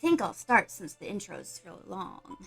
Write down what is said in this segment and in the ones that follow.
think I'll start since the intro's so long.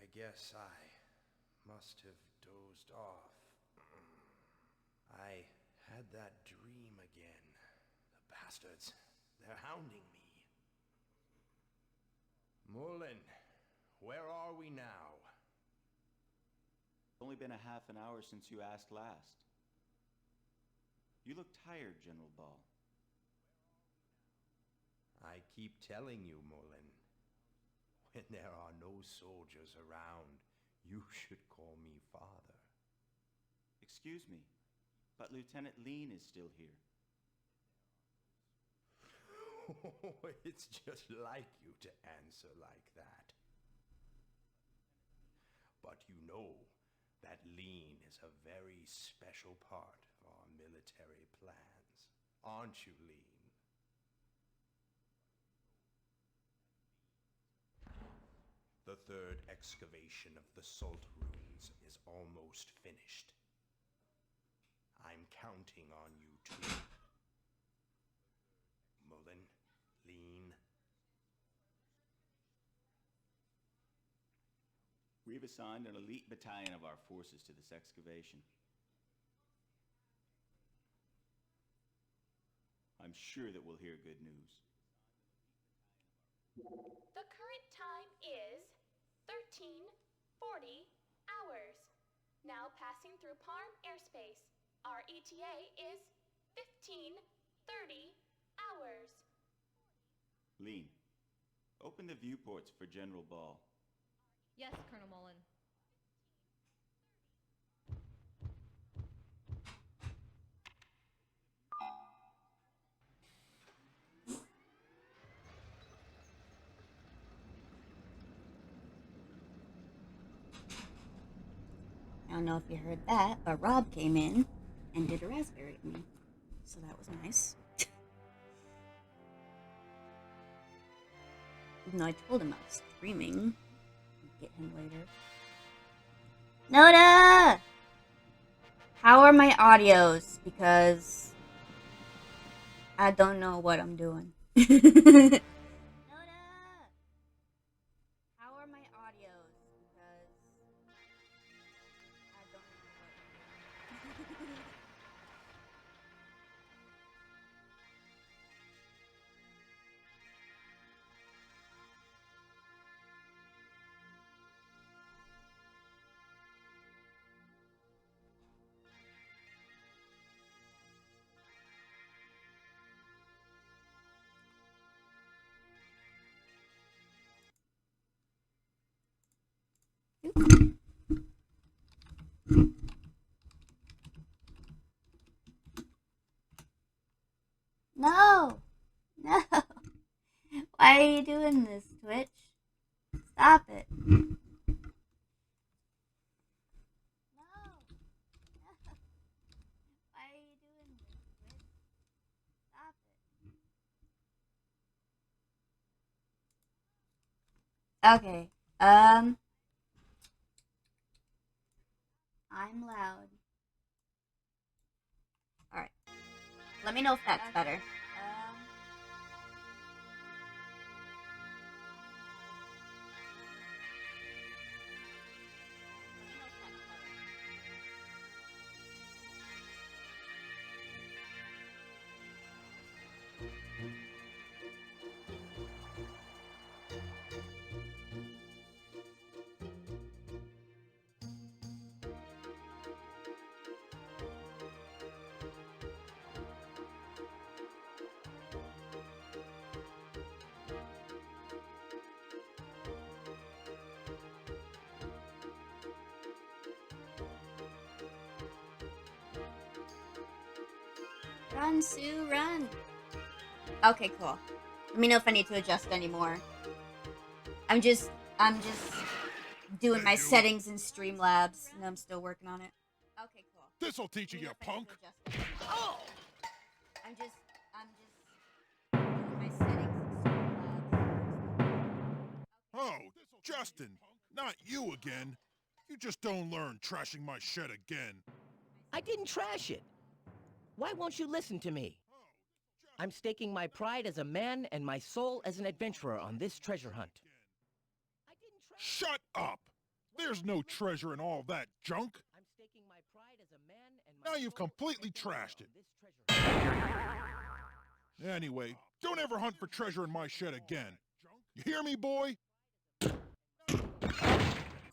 I guess I must have dozed off. I had that dream again. The bastards, they're hounding me. Mullen, where are we now? It's only been a half an hour since you asked last. You look tired, General Ball. I keep telling you, Mullen. When there are no soldiers around, you should call me father. Excuse me, but Lieutenant Lean is still here. It's just like you to answer like that. But you know that Lean is a very special part of our military plans, aren't you, Lean? The third excavation of the Salt Ruins is almost finished. I'm counting on you too. Mullen, Lean. We've assigned an elite battalion of our forces to this excavation. I'm sure that we'll hear good news. The current time is 13:40 hours. Now passing through Parm airspace. Our ETA is 15:30 hours. Lean, open the viewports for General Ball. Yes, Colonel Mullen. I don't know if you heard that, but Rob came in. and did a raspberry at me. So that was nice. Even though I told him I was streaming. Get him later. Noda! How are my audios? Because I don't know what I'm doing. Noda! How are my audios? Because I don't know what I'm doing. No! No! Why are you doing this, Twitch? Stop it. No! No! Why are you doing this, Twitch? Stop it. Okay. I'm loud. Alright. Let me know if that's better. Run, Sue, run. Okay, cool. Let me know if I need to adjust anymore. I'm just doing my settings in Streamlabs, and I'm still working on it. Okay, cool. This'll teach you, you punk. Oh! I'm just doing my settings in Streamlabs. Oh, Justin, not you again. You just don't learn trashing my shed again. I didn't trash it. Why won't you listen to me? I'm staking my pride as a man and my soul as an adventurer on this treasure hunt. Shut up! There's no treasure in all that junk. I'm staking my pride as a man and my Now you've soul completely as an adventurer trashed it. on this treasure hunt. Anyway, don't ever hunt for treasure in my shed again. You hear me, boy?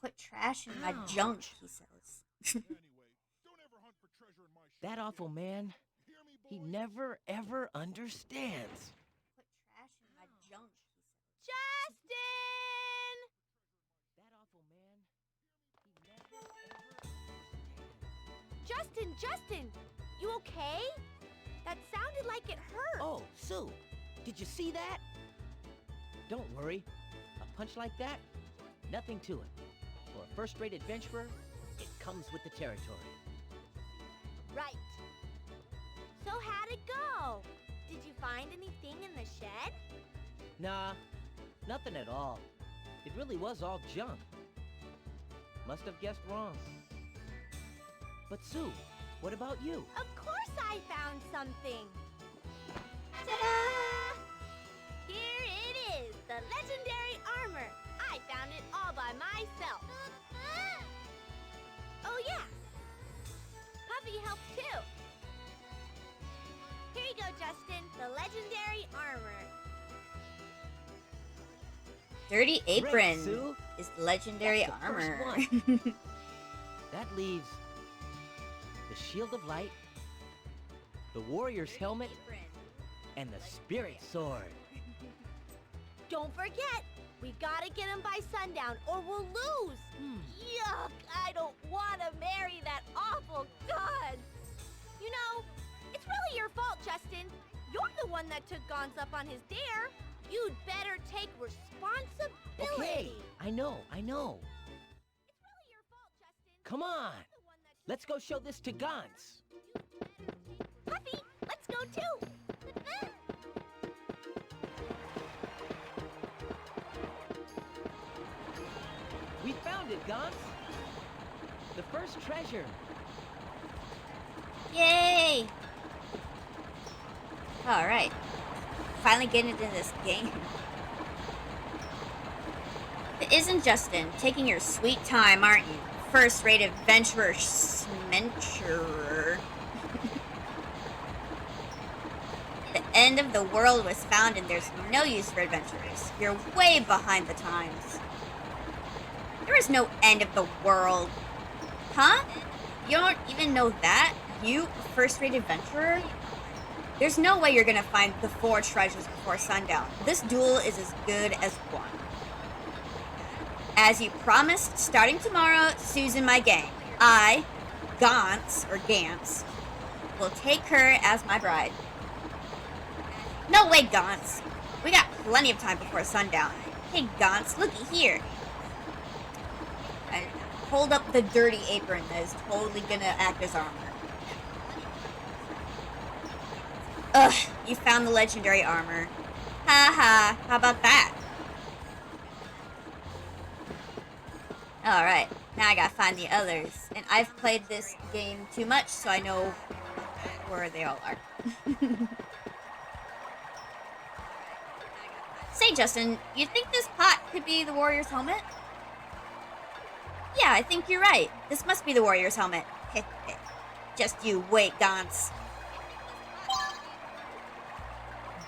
Quit trashing my junk, he says. Anyway, don't ever hunt for treasure in my shed. That awful man, You hear me, he boy? never ever understands. Quit trashing my junk, he says. Justin! That awful man, he never ever understands. Justin, you okay? That sounded like it hurt. Oh, Sue, did you see that? Don't worry. A punch like that, nothing to it. For a first-rate adventurer, it comes with the territory. Right. So how'd it go? Did you find anything in the shed? Nah, nothing at all. It really was all junk. Must have guessed wrong. But Sue, what about you? Of course I found something. Ta-da! Here it is, the legendary armor. I found it all by myself. Oh yeah, Puffy helped too. Here you go, Justin, the legendary armor. Dirty Apron Great, Sue. is the legendary That's the first armor. That leaves the Shield of Light, the Warrior's Helmet, and the Spirit Sword. Don't forget, we gotta get him by sundown or we'll lose. Yuck, I don't want to marry that awful god. You know, it's really your fault, Justin. You're the one that took Gons up on his dare. You'd better take responsibility. Okay, I know. It's really your fault, Justin. Come on. You're the one that took Let's go show this to Gons. You'd too. We found it, Gons. The first treasure. Yay! Alright. Finally getting into this game. It isn't Justin. Taking your sweet time, aren't you? First-rate adventurer smenturer. The end of the world was found and there's no use for adventurers. You're way behind the times. There is no end of the world. Huh? You don't even know that? You, first-rate adventurer? There's no way you're gonna find the 4 treasures before sundown. This duel is as good as one. As you promised, starting tomorrow, Susan, my gang. I, Gantz, will take her as my bride. No way, Gantz. We got plenty of time before sundown. Hey, Gantz, looky here. I hold up the dirty apron that is totally gonna act as armor. Ugh, you found the legendary armor. Ha ha, how about that? Alright, now I gotta find the others. And I've played this game too much, so I know where they all are. Say, Justin, you think this pot could be the warrior's helmet? Yeah, I think you're right. This must be the warrior's helmet. Just you wait, Gantz.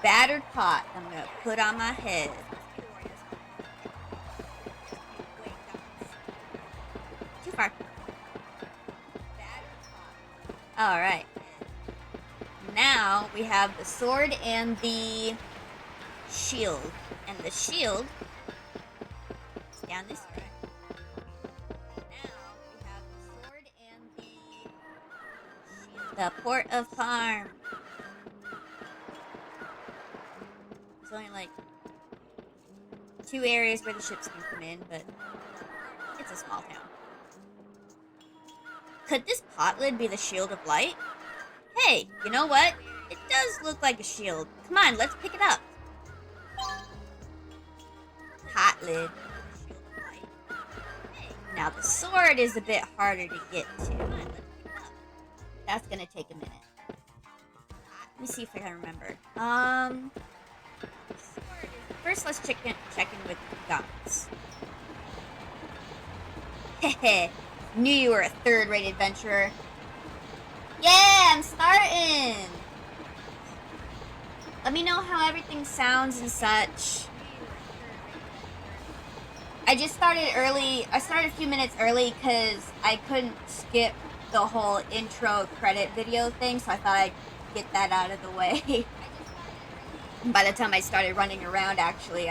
Battered pot I'm gonna put on my head. Too far. Alright. Now we have the sword and the shield. And the shield is down this way. Now we have the sword and the shield. The port of Parm. There's only like 2 areas where the ships can come in, but it's a small town. Could this pot lid be the shield of light? Hey, you know what? It does look like a shield. Come on, let's pick it up. Pot lid. Now the sword is a bit harder to get to. That's gonna take a minute. Let me see if I can remember. First, let's check in with Gantz. Hehe, knew you were a third-rate adventurer. Yeah, I'm starting! Let me know how everything sounds and such. I just started early. I started a few minutes early because I couldn't skip the whole intro credit video thing, so I thought I'd get that out of the way. By the time I started running around, actually,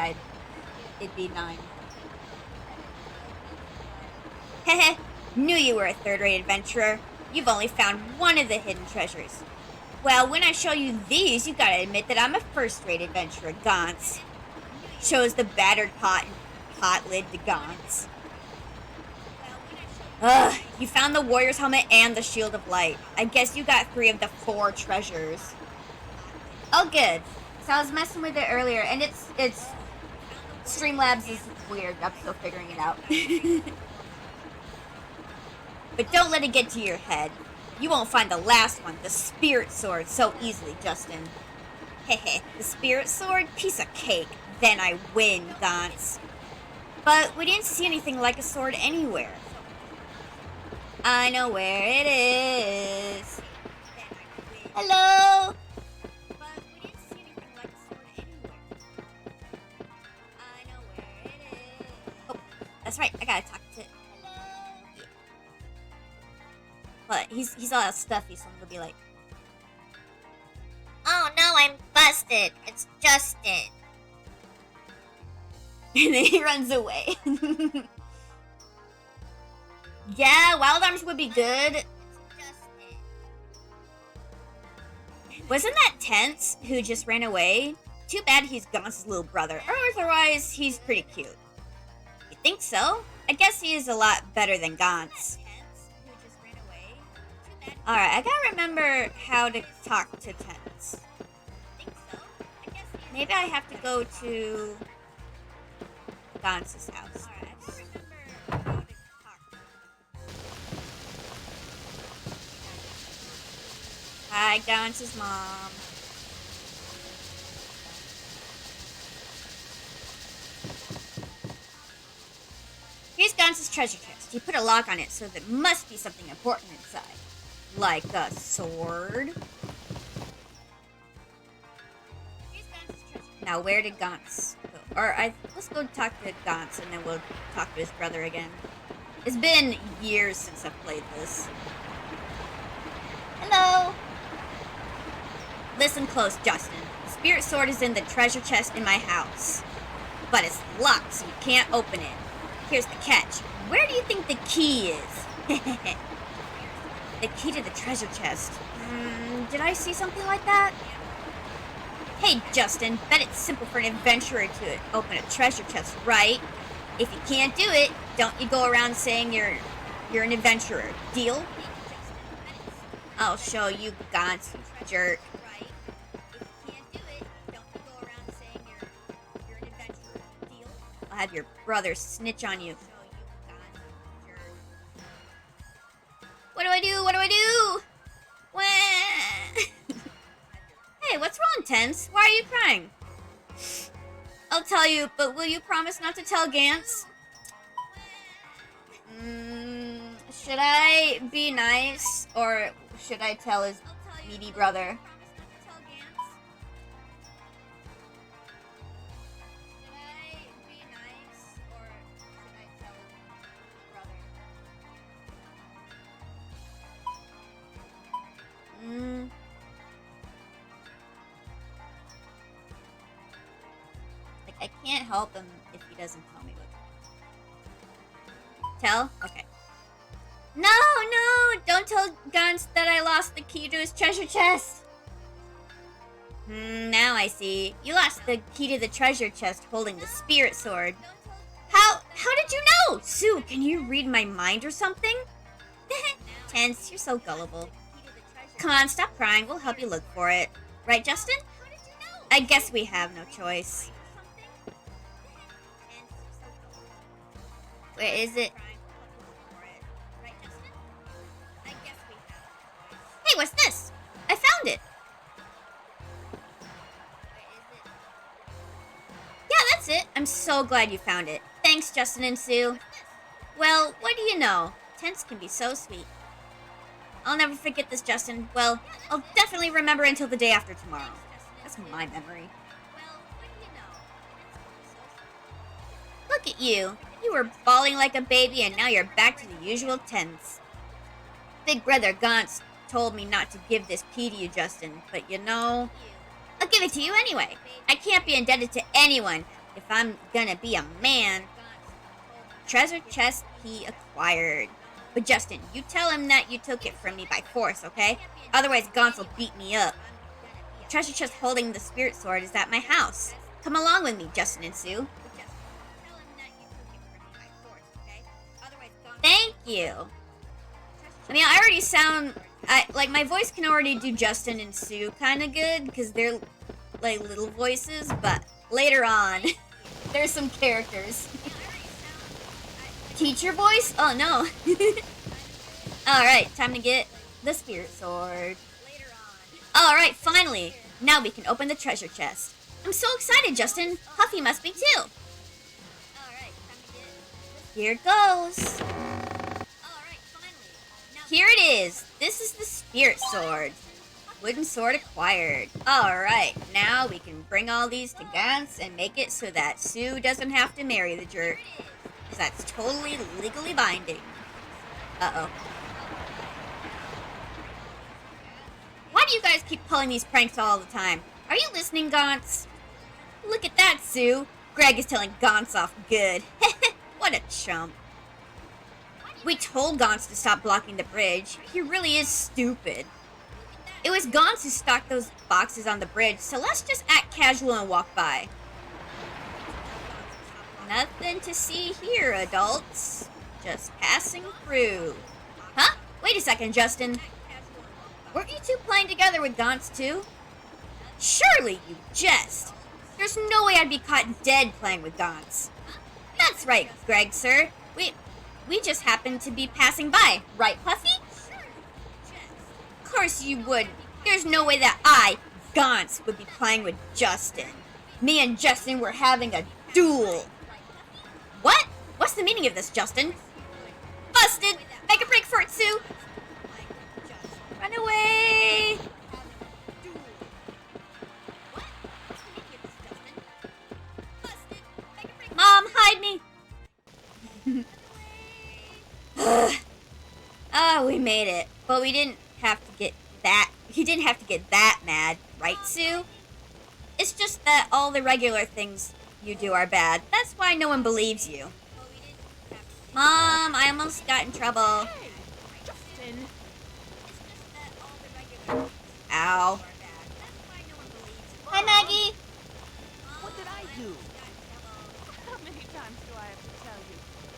it'd be 9. Heh, knew you were a third-rate adventurer. You've only found one of the hidden treasures. Well, when I show you these, you gotta admit that I'm a first-rate adventurer, Gantz. Shows the battered pot lid to Gantz. Ugh, you found the warrior's helmet and the shield of light. I guess you got 3 of the 4 treasures. Oh, good. So I was messing with it earlier, and it's Streamlabs is weird. I'm still figuring it out. But don't let it get to your head. You won't find the last one, the spirit sword, so easily, Justin. Hehe, the spirit sword? Piece of cake. Then I win, Gantz. But we didn't see anything like a sword anywhere. I know where it is. Hello? But we didn't see anything like a sword anywhere. I know where it is. Oh, that's right. I gotta talk to... Yeah. But he's all stuffy, so I'm gonna be like... Oh no, I'm busted. It's Justin. And then he runs away. Yeah, Wild Arms would be good. Wasn't that Tense who just ran away? Too bad he's Gonz's little brother. Or otherwise, he's pretty cute. You think so? I guess he is a lot better than Gonz. Alright, I gotta remember how to talk to Tents. Maybe I have to go to Gaunt's house. Hi, Gaunt's mom. Here's Gaunt's treasure chest. He put a lock on it, so there must be something important inside. Like a sword. Now, where did Gaunt's go? Let's go talk to Gaunt's, and then we'll talk to his brother again. It's been years since I've played this. Hello! Listen close, Justin. The spirit sword is in the treasure chest in my house. But it's locked, so you can't open it. Here's the catch. Where do you think the key is? The key to the treasure chest. Did I see something like that? Hey, Justin, bet it's simple for an adventurer to open a treasure chest, right? If you can't do it, don't you go around saying you're an adventurer. Deal? I'll show you, Gaunt's jerk. I'll have your brother snitch on you. What do I do? What do I do? Wah! Hey, what's wrong, Tense? Why are you crying? I'll tell you, but will you promise not to tell Gantz? Should I be nice, or should I tell his needy brother? Like, I can't help him if he doesn't tell me what. Tell? Okay. No, don't tell Gantz that I lost the key to his treasure chest. Now I see. You lost the key to the treasure chest holding the spirit sword. How did you know? Sue, can you read my mind or something? Tense, you're so gullible. Come on, stop crying. We'll help you look for it. Right, Justin? I guess we have no choice. Where is it? Hey, what's this? I found it. Yeah, that's it. I'm so glad you found it. Thanks, Justin and Sue. Well, what do you know? Tents can be so sweet. I'll never forget this, Justin. Well, I'll definitely remember until the day after tomorrow. That's my memory. Look at you. You were bawling like a baby and now you're back to the usual tense. Big brother Gaunt's told me not to give this key to you, Justin, but you know, I'll give it to you anyway. I can't be indebted to anyone if I'm gonna be a man. Treasure chest key acquired. But Justin, you tell him that you took it from me by force, okay? Otherwise, Gaunt's will beat me up. The treasure chest holding the spirit sword is at my house. Come along with me, Justin and Sue. Thank you. I mean, I already sound... like, my voice can already do Justin and Sue kind of good, because they're, like, little voices, but later on, there's some characters. Teacher voice? Oh, no. Alright, time to get the spirit sword. Alright, finally. Now we can open the treasure chest. I'm so excited, Justin. Huffy must be too. Here it goes. Here it is. This is the spirit sword. Wooden sword acquired. Alright, now we can bring all these to Gantz and make it so that Sue doesn't have to marry the jerk. Because that's totally legally binding. Uh-oh. Why do you guys keep pulling these pranks all the time? Are you listening, Gantz? Look at that, Sue. Greg is telling Gantz off good. What a chump. We told Gantz to stop blocking the bridge. He really is stupid. It was Gantz who stocked those boxes on the bridge, so let's just act casual and walk by. Nothing to see here, adults. Just passing through. Huh? Wait a second, Justin. Weren't you two playing together with Gaunt's too? Surely you jest. There's no way I'd be caught dead playing with Gaunt's. That's right, Greg, sir. We just happened to be passing by, right, Puffy? Of course you would. There's no way that I, Gaunt's, would be playing with Justin. Me and Justin were having a duel. What? What's the meaning of this, Justin? Busted! Make a break for it, Sue! Run away! Mom, hide me! Oh, we made it. But we didn't have to get that. He didn't have to get that mad, right, Sue? It's just that all the regular things you do are bad. That's why no one believes you. Mom, I almost got in trouble. Justin. Ow. Hi, Maggie. What did I do? How many times do I have to tell you?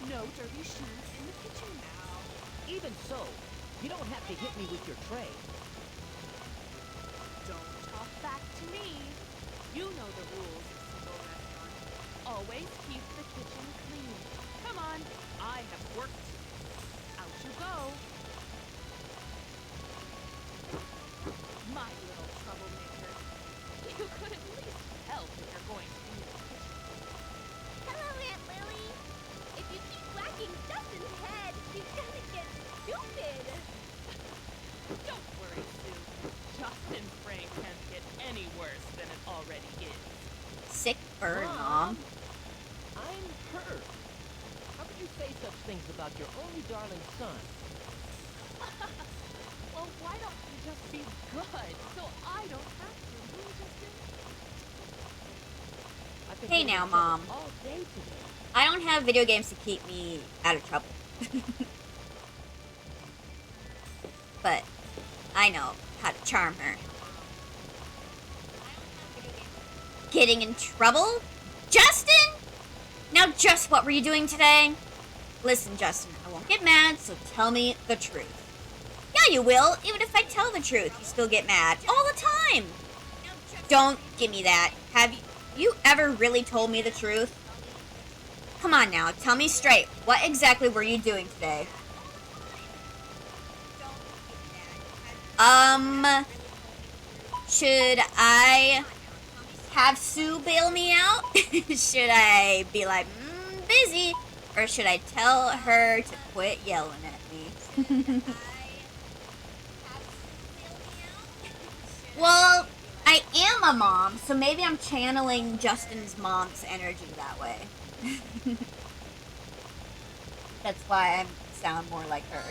No dirty shoes in the kitchen. Even so, you don't have to hit me with your tray. Don't talk back to me. You know the rules of single restaurant. Always keep the kitchen clean. Come on, I have work to do. Out you go. My little troublemaker. You could at least help if you're going to be in the kitchen. Hello, Aunt Lily. If you keep whacking Justin's head, he's gonna get stupid. Don't worry, Sue. Justin's brain can't get any worse than it already is. Sick burn, Mom. I'm hurt. How could you say such things about your only darling son? Well, why don't you just be good so I don't have to, Justin? I've been Hey getting now, in trouble Mom. all day today. I don't have video games to keep me out of trouble. But I know how to charm her. Getting in trouble? Justin? Now just what were you doing today? Listen, Justin, I won't get mad, so tell me the truth. Yeah, you will. Even if I tell the truth, you still get mad. All the time. Don't give me that. Have you ever really told me the truth? Come on now, tell me straight. What exactly were you doing today? Should I have Sue bail me out? Should I be like, busy? Or should I tell her to quit yelling at me? Well, I am a mom, so maybe I'm channeling Justin's mom's energy that way. That's why I sound more like her.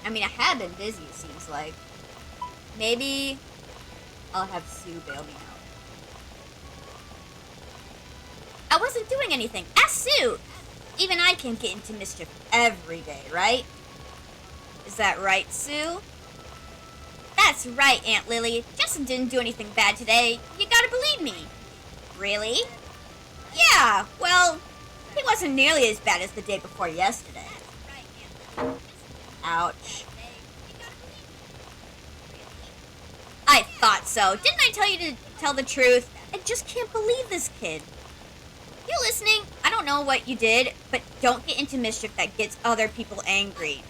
I mean, I have been busy, it seems like. Maybe I'll have Sue bail me out. I wasn't doing anything. Ask Sue! Even I can get into mischief every day, right? Is that right, Sue? That's right, Aunt Lily. Justin didn't do anything bad today. You gotta believe me. Really? Yeah, well, he wasn't nearly as bad as the day before yesterday. Ouch. I thought so. Didn't I tell you to tell the truth? I just can't believe this kid. You listening? I don't know what you did, but don't get into mischief that gets other people angry.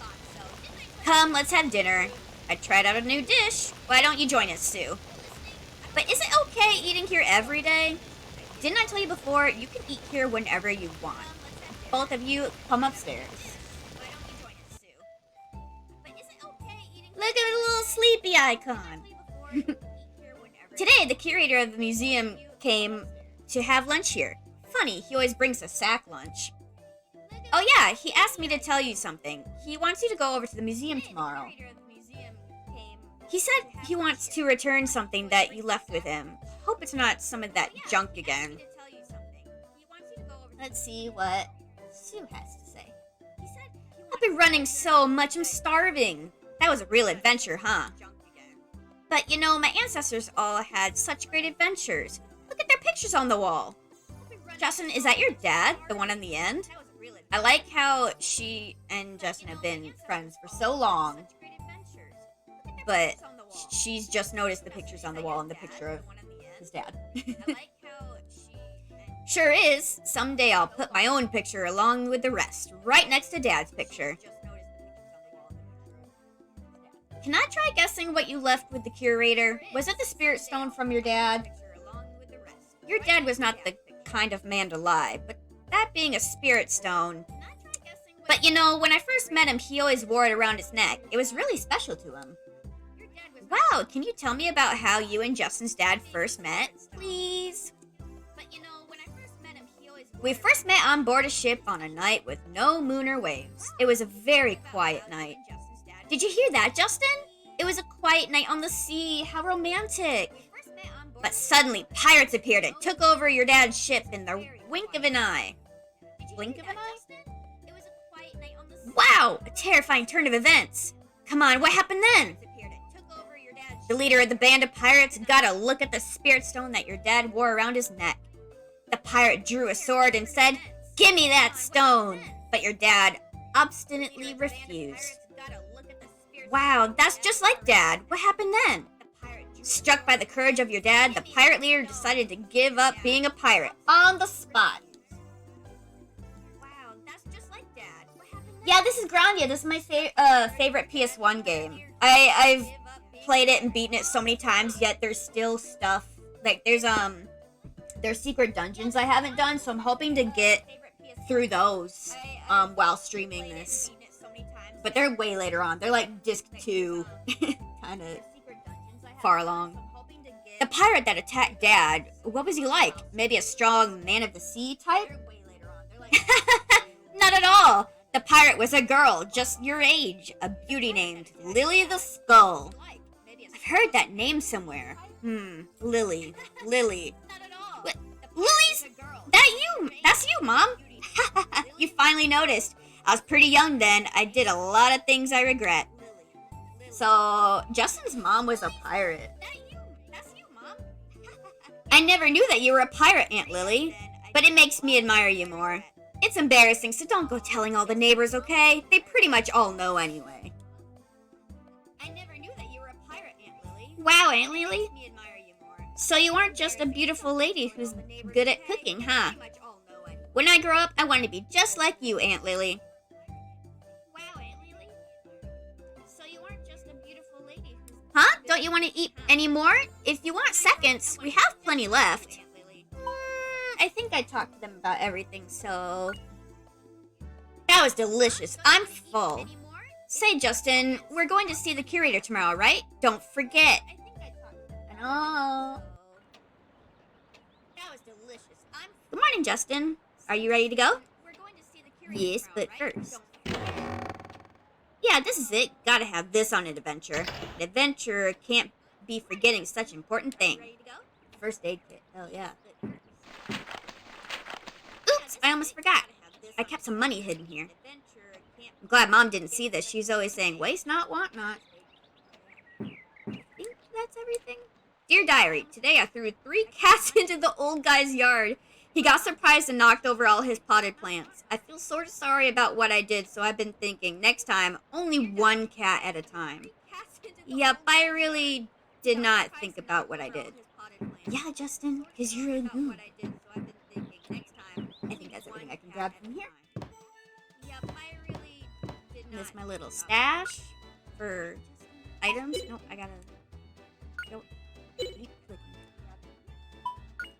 Come, let's have dinner. I tried out a new dish. Why don't you join us, Sue? But is it okay eating here every day? Didn't I tell you before, you can eat here whenever you want. Both of you, come upstairs. Look at the little sleepy icon. Today, the curator of the museum came to have lunch here. Funny, he always brings a sack lunch. Oh yeah, he asked me to tell you something. He wants you to go over to the museum tomorrow. He said he wants to return something that you left with him. Hope it's not some of that junk again. Let's see what Sue has to say. I've been running so much, I'm starving. That was a real adventure, huh? But you know, my ancestors all had such great adventures. Look at their pictures on the wall. Justin, is that your dad? The one in the end? I like how she and Justin have been friends for so long, but she's just noticed the pictures on the wall and the picture of his dad. Sure is. Someday I'll put my own picture along with the rest, right next to Dad's picture. Can I try guessing what you left with the curator? Was it the spirit stone from your dad? Your dad was not the kind of man to lie, but that being a spirit stone... But you know, when I first met him, he always wore it around his neck. It was really special to him. Wow, can you tell me about how you and Justin's dad first met, please? We first met on board a ship on a night with no moon or waves. It was a very quiet night. Did you hear that, Justin? It was a quiet night on the sea. How romantic. But suddenly, pirates appeared and took over your dad's ship in the wink of an eye. Blink of an eye? Wow! A terrifying turn of events. Come on, what happened then? The leader of the band of pirates got a look at the spirit stone that your dad wore around his neck. The pirate drew a sword and said, "Give me that stone!" But your dad obstinately refused. Wow, that's just like Dad. What happened then? Struck by the courage of your dad, the pirate leader decided to give up being a pirate on the spot. Wow, that's just like Dad. What happened then? Yeah, this is Grandia. This is my favorite PS1 game. I've played it and beaten it so many times, yet there's still stuff like there's secret dungeons I haven't done, so I'm hoping to get through those while streaming this. But they're way later on. They're like disc 2, kind of far along. The pirate that attacked Dad, what was he like? Maybe a strong man of the sea type? Not at all. The pirate was a girl, just your age, a beauty named Lily the Skull. I've heard that name somewhere. Lily. What? Lily's? That's you, Mom. You finally noticed. I was pretty young then. I did a lot of things I regret. So, Justin's mom was a pirate. That's you, Mom. I never knew that you were a pirate, Aunt Lily. But it makes me admire you more. It's embarrassing, so don't go telling all the neighbors, okay? They pretty much all know anyway. I never knew that you were a pirate, Aunt Lily. Wow, Aunt Lily. So you aren't just a beautiful lady who's good at cooking, huh? When I grow up, I want to be just like you, Aunt Lily. Wow, Aunt Lily. So you aren't just a beautiful lady who's... Huh? Don't you want to eat any more? If you want seconds, we have plenty left. I think I talked to them about everything, so... That was delicious. I'm full. Say, Justin, we're going to see the curator tomorrow, right? Don't forget. I know. That was delicious. Good morning, Justin. Are you ready to go? Yes, but first. Yeah, this is it. Gotta have this on an adventure. An adventurer can't be forgetting such an important thing. First aid kit. Hell yeah. Oops, I almost forgot. I kept some money hidden here. I'm glad Mom didn't see this. She's always saying, waste not, want not. I think that's everything. Dear Diary, today I threw 3 cats into the old guy's yard. He got surprised and knocked over all his potted plants. I feel sort of sorry about what I did, so I've been thinking, next time, only 1 cat at a time. Yep, I really did not think about what I did. Yeah, Justin, because you're a noob. I think that's everything I can grab from here. And this is my little stash for items. Nope, I gotta... Don't keep clicking.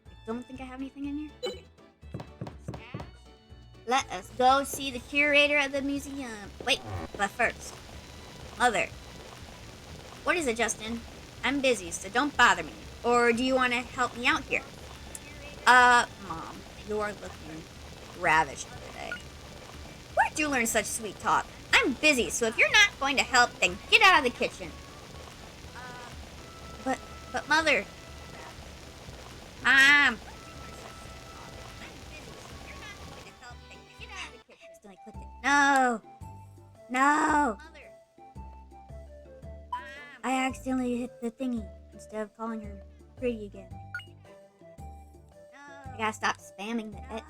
I don't think I have anything in here. Okay. Stash. Let us go see the curator of the museum. Wait, but first. Mother. What is it, Justin? I'm busy, so don't bother me. Or do you want to help me out here? Mom, you're looking ravished today. Where'd you learn such sweet talk? I'm busy, so if you're not going to help, then get out of the kitchen. But Mother. Mom. Accidentally clicked it. No. No. I accidentally hit the thingy instead of calling her pretty again. I gotta stop spamming the X.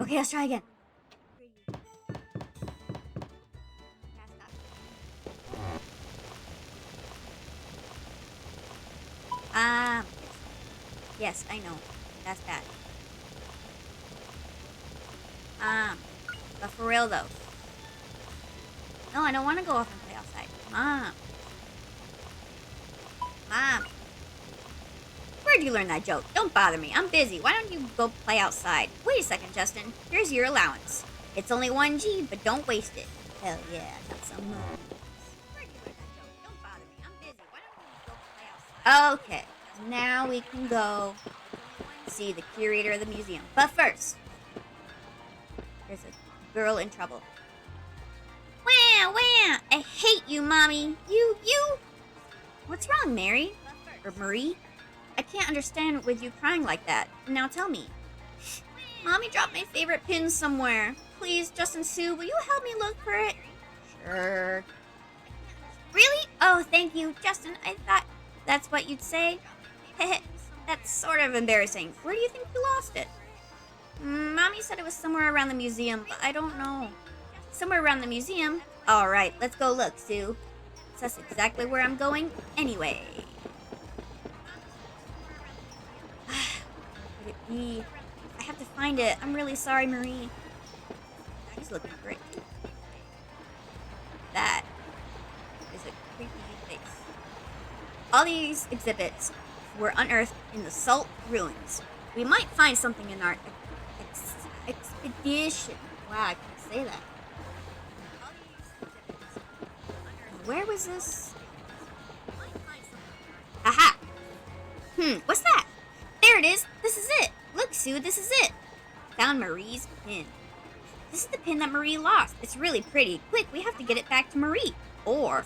Okay, let's try again. Yes, I know. That's bad. But for real though. No, I don't want to go off and play outside. Mom. Where'd you learn that joke? Don't bother me. I'm busy. Why don't you go play outside? Wait a second, Justin. Here's your allowance. It's only 1G, but don't waste it. Hell yeah, I got some money. Where'd you learn that joke? Don't bother me. I'm busy. Why don't you go play outside? Okay, now we can go see the curator of the museum. But first, there's a girl in trouble. Wah, wah! I hate you, Mommy. You. What's wrong, Mary? Or Marie? I can't understand with you crying like that. Now tell me. Mommy dropped my favorite pin somewhere. Please, Justin Sue, will you help me look for it? Sure. Really? Oh, thank you. Justin, I thought that's what you'd say. Heh, that's sort of embarrassing. Where do you think you lost it? Mommy said it was somewhere around the museum, but I don't know. Somewhere around the museum? Alright, let's go look, Sue. That's exactly where I'm going anyway. Could it be? I have to find it. I'm really sorry, Marie. He's looking great. That is a creepy face. All these exhibits were unearthed in the Salt Ruins. We might find something in our expedition. Wow, I can't say that. Where was this? Aha! What's that? There it is! This is it! Look, Sue, this is it! Found Marie's pin. This is the pin that Marie lost. It's really pretty. Quick, we have to get it back to Marie. Or...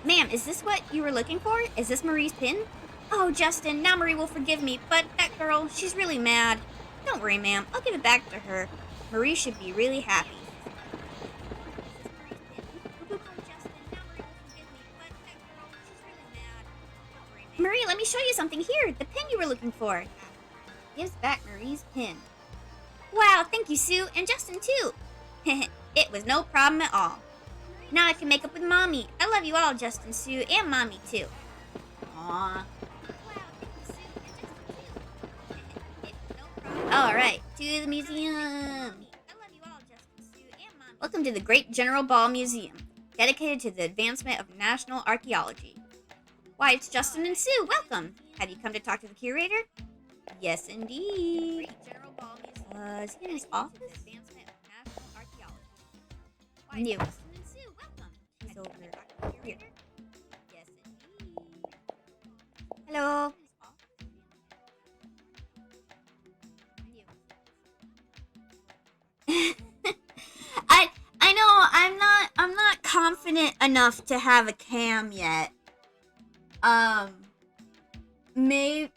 Ma'am, is this what you were looking for? Is this Marie's pin? Oh, Justin, now Marie will forgive me, but that girl, she's really mad. Don't worry, ma'am. I'll give it back to her. Marie should be really happy. Marie, let me show you something here. The pin you were looking for. Gives back Marie's pin. Wow, thank you, Sue, and Justin too. It was no problem at all. Now I can make up with Mommy. I love you all, Justin, Sue, and Mommy too. Aww. Alright, to the museum. Welcome to the Great General Ball Museum, dedicated to the advancement of national archaeology. Why, it's Justin and Sue. Welcome. Have you come to talk to the curator? Yes, indeed. Is he in his office? New. He's over here. Hello. I know I'm not confident enough to have a cam yet. Maybe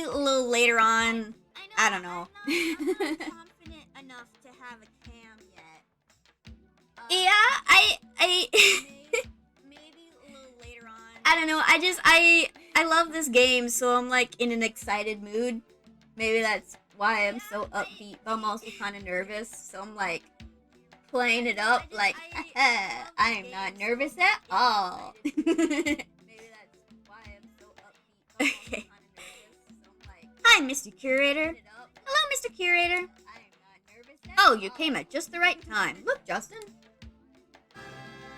a little later on. I don't know. I'm not confident enough to have a cam yet. Yeah, I maybe a little later on. I don't know. I love this game, so I'm like in an excited mood. Maybe that's why I'm so upbeat, but I'm also kind of nervous. So I'm like playing it up like I am not nervous at all. Okay. Hi, Mr. Curator. Hello, Mr. Curator. Oh, you came at just the right time. Look, Justin.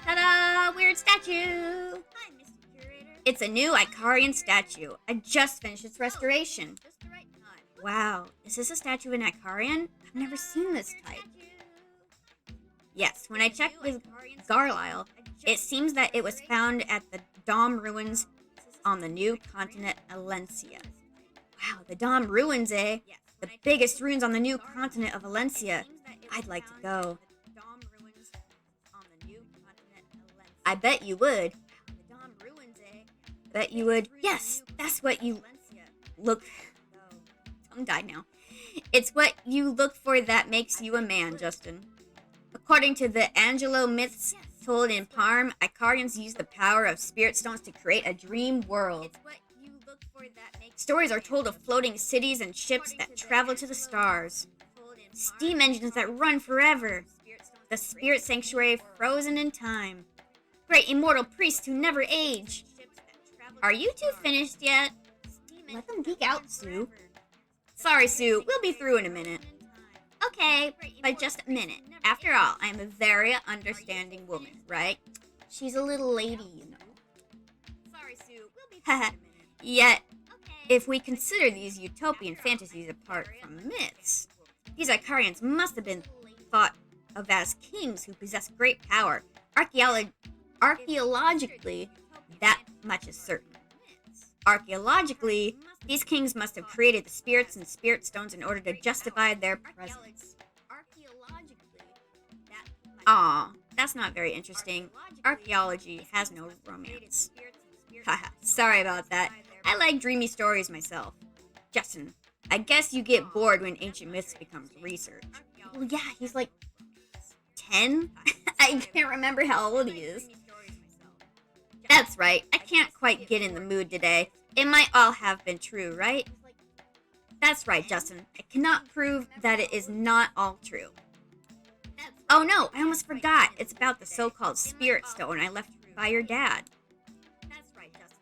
Ta-da! Weird statue. Hi, Mr. Curator. It's a new Icarian statue. I just finished its restoration. Wow, is this a statue in Icarian? I've never seen this type. Yes, when I checked with Garlisle, it seems that it was found at the Dom ruins on the new continent Valencia. Wow, the Dom ruins, eh? The biggest ruins on the new continent of Valencia. I'd like to go. I bet you would. Bet you would. Yes, that's what you look... Tongue died now. It's what you look for that makes you a man, Justin. According to the Angelo myths, Told in Parm, Icarians use the power of spirit stones to create a dream world. Stories are told of floating cities and ships that travel to the stars. Steam engines that run forever. The spirit sanctuary frozen in time. Great immortal priests who never age. Are you two finished yet? Let them geek out, Sue. Sorry, Sue. We'll be through in a minute. Okay, but just a minute. After all, I am a very understanding woman, right? She's a little lady, you know. Sorry, Sue. We'll be through in a minute. Yet, if we consider these utopian fantasies apart from myths, these Icarians must have been thought of as kings who possess great power. Archaeologically, that much is certain. Archaeologically, these kings must have created the spirits and spirit stones in order to justify their presence. Aw, that's not very interesting. Archaeology has no romance. Haha, sorry about that. I like dreamy stories myself. Justin, I guess you get bored when ancient myths become research. Well, yeah, he's like 10? I can't remember how old he is. That's right, I can't quite get in the mood today. It might all have been true, right? That's right, Justin. I cannot prove that it is not all true. Oh no, I almost forgot. It's about the so-called spirit stone I left by your dad.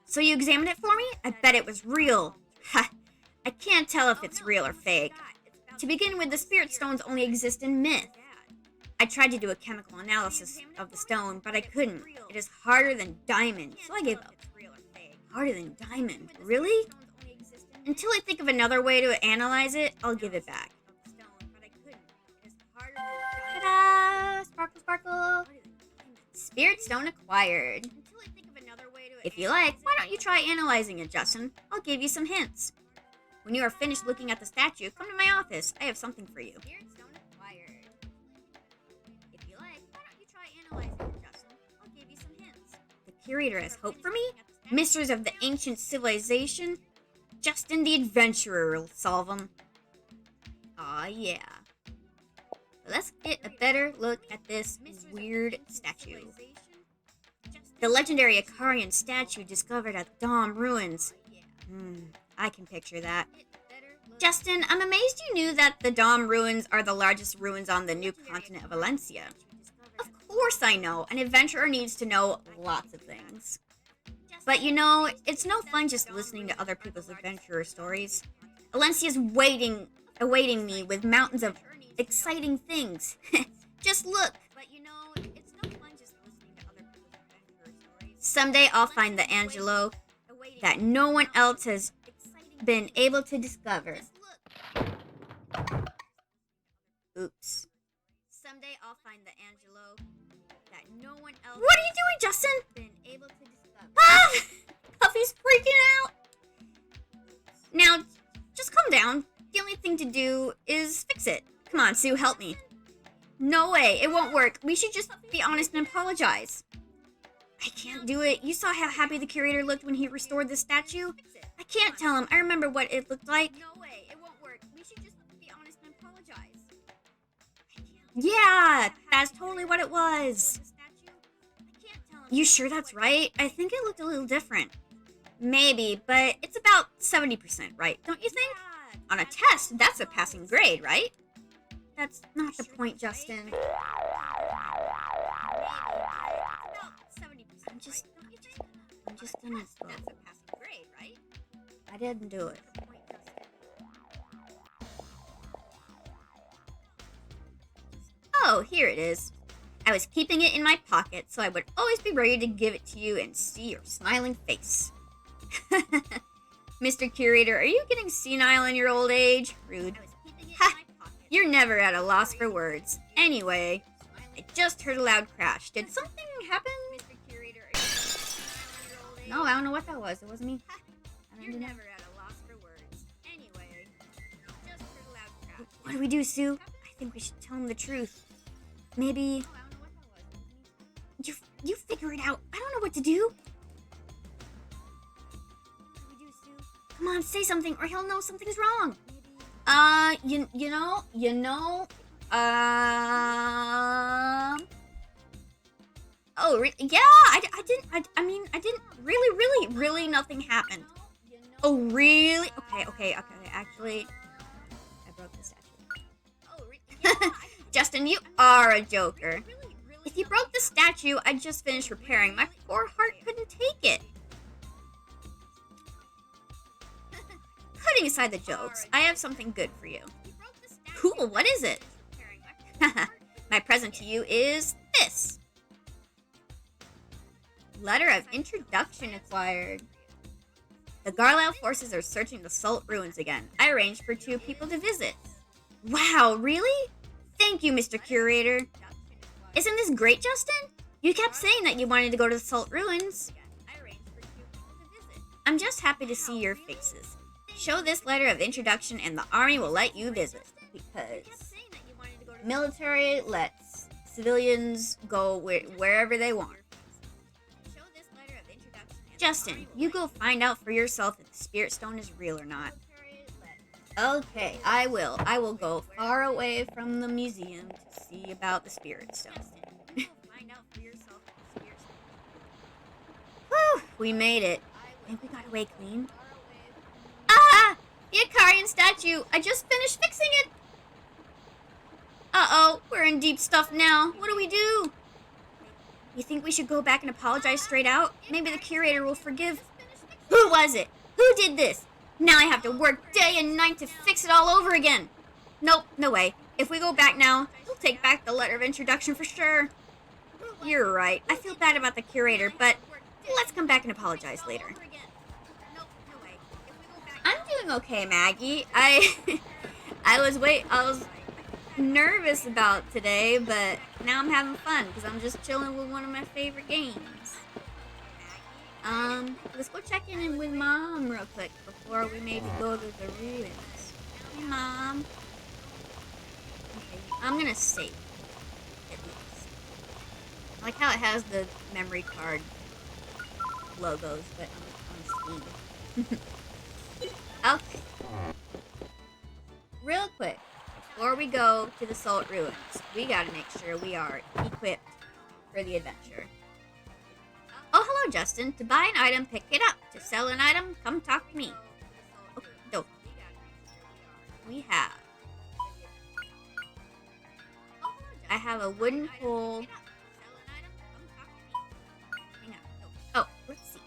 So you examined it for me? I bet it was real. Ha! I can't tell if it's real or fake. To begin with, the spirit stones only exist in myth. I tried to do a chemical analysis of the stone, but I couldn't. It is harder than diamond, so I gave up. Harder than diamond? Really? Until I think of another way to analyze it, I'll give it back. Ta-da! Sparkle, sparkle! Spirit stone acquired. If you like, why don't you try analyzing it, Justin? I'll give you some hints. When you are finished looking at the statue, come to my office. I have something for you. The curator has hope for me? Mysteries of the ancient civilization? Justin the adventurer will solve them. Aw, yeah. Let's get a better look at this weird statue. The legendary Icarian statue discovered at Dom ruins. I can picture that. Justin, I'm amazed you knew that the Dom ruins are the largest ruins on the new continent of Valencia. Of course I know. An adventurer needs to know lots of things. But you know, it's no fun just listening to other people's adventurer stories. Valencia's awaiting me with mountains of exciting things. Just look. Someday I'll find the Angelo that no one else has been able to discover. Oops. Someday I'll find the Angelo that no one else. What are you doing, Justin? Been able to discover. Ah! Puffy's freaking out. Now, just calm down. The only thing to do is fix it. Come on, Sue, help me. No way, it won't work. We should just be honest and apologize. I can't do it. You saw how happy the curator looked when he restored the statue? I can't tell him. I remember what it looked like. No way, it won't work. We should just be honest and apologize. Yeah, that's totally what it was. You sure that's right? I think it looked a little different. Maybe, but it's about 70% right, don't you think? On a test, that's a passing grade, right? That's not the point, Justin. I'm just gonna go. That's a passing grade, right? I didn't do it. Oh, here it is. I was keeping it in my pocket so I would always be ready to give it to you and see your smiling face. Mr. Curator, are you getting senile in your old age? Rude. Ha! You're never at a loss for words. Anyway, I just heard a loud crash. Did something happen? No, I don't know what that was. It wasn't me. You're never at a loss for words. Anyway, just heard a loud crash. What do we do, Sue? I think we should tell him the truth. Maybe. You figure it out. I don't know what to do. Come on, say something, or he'll know something's wrong. Oh, yeah, I mean, I didn't, really nothing happened. Oh, really? Okay, actually, I broke the statue. Justin, you are a joker. If you broke the statue I just finished repairing, my poor heart couldn't take it. Putting aside the jokes, I have something good for you. Cool, what is it? My present to you is this. Letter of introduction acquired. The Garlisle forces are searching the Salt Ruins again. I arranged for 2 people to visit. Wow, really? Thank you, Mr. Curator. Isn't this great, Justin? You kept saying that you wanted to go to the Salt Ruins. I'm just happy to see your faces. Show this letter of introduction and the army will let you visit. Because military lets civilians go wherever they want. Justin, you go find out for yourself if the Spirit Stone is real or not. Okay, I will. I will go far away from the museum to see about the Spirit Stone. Whew, we made it. Think we got away clean? Ah! The Ikarian statue! I just finished fixing it! Uh-oh, we're in deep stuff now. What do we do? You think we should go back and apologize straight out? Maybe the curator will forgive. Who was it? Who did this? Now I have to work day and night to fix it all over again. Nope, no way. If we go back now, we'll take back the letter of introduction for sure. You're right. I feel bad about the curator, but let's come back and apologize later. I'm doing okay, Maggie. I was nervous about today, but now I'm having fun because I'm just chilling with one of my favorite games. Let's go check in with Mom real quick before we maybe go to the ruins. Hey, Mom. Okay, I'm gonna save at least. I like how it has the memory card logos, but on Steam. Okay. Real quick. Before we go to the Salt Ruins, we gotta make sure we are equipped for the adventure. Oh, hello, Justin. To buy an item, pick it up. To sell an item, come talk to me. Okay, dope. We have... I have a wooden pole. Hang on. Oh, let's see.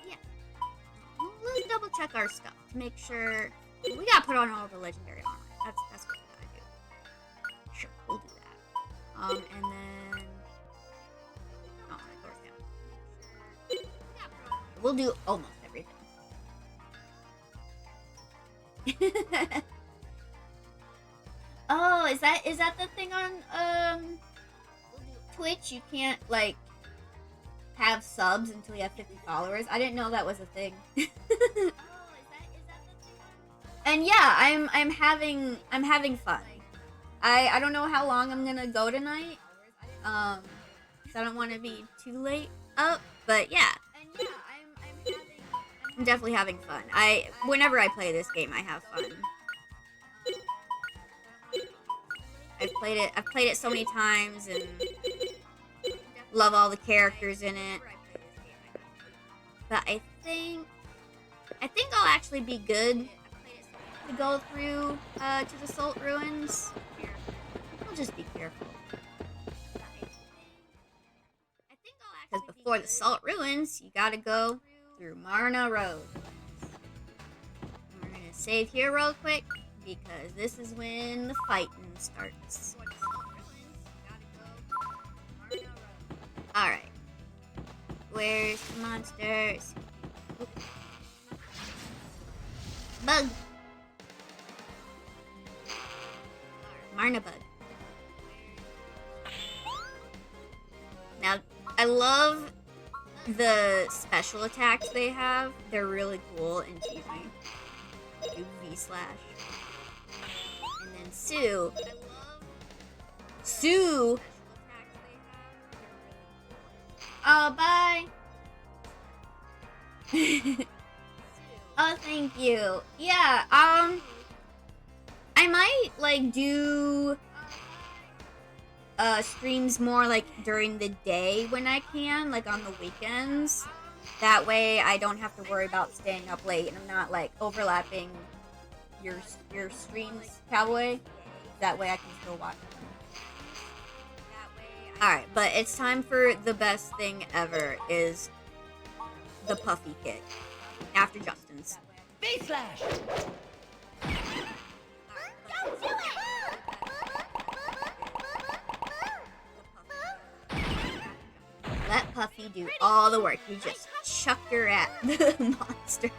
Yeah. Let's double check our stuff to make sure. We gotta put on all the legendary armor. That's what we gotta do. Sure, we'll do that. And then. Oh, my door's down. We'll do almost everything. Oh, is that the thing on Twitch? You can't like have subs until you have 50 followers. I didn't know that was a thing. And yeah, I'm having fun. I don't know how long I'm gonna go tonight. So I don't want to be too late up, but yeah. I'm definitely having fun. Whenever I play this game, I have fun. I've played it so many times and love all the characters in it. But I think I'll actually be good to go through to the Salt Ruins. I'll just be careful. Because before the Salt Ruins, you gotta go through Marna Road. We're gonna save here real quick because this is when the fighting starts. Alright. Where's the monsters? Oop. Bug! Marna bug. Now, I love the special attacks they have. They're really cool and cheesy. Do V/. And then Sue. Oh, bye. Oh, thank you. Yeah, I might like do streams more like during the day when I can, like on the weekends. That way I don't have to worry about staying up late and I'm not like overlapping your streams, Cowboy. That way I can still watch them. Alright, but it's time for the best thing ever is the puffy kick. After Justin's. V-slash! Don't do it! Let Puffy do all the work. You just chuck her at the monsters.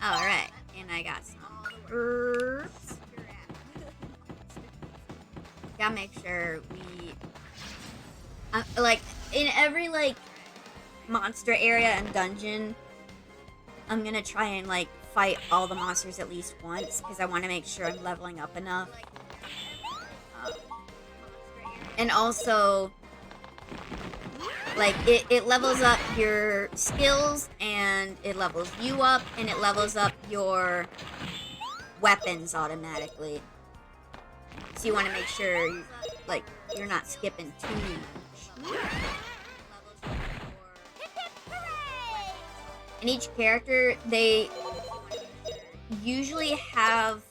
Alright, and I got some herbs. Gotta make sure we... like, in every, like, monster area and dungeon, I'm gonna try and, like, fight all the monsters at least once, because I want to make sure I'm leveling up enough. And also, like, it levels up your skills, and it levels you up, and it levels up your weapons automatically. So you want to make sure, like, you're not skipping too much. And each character, they usually have,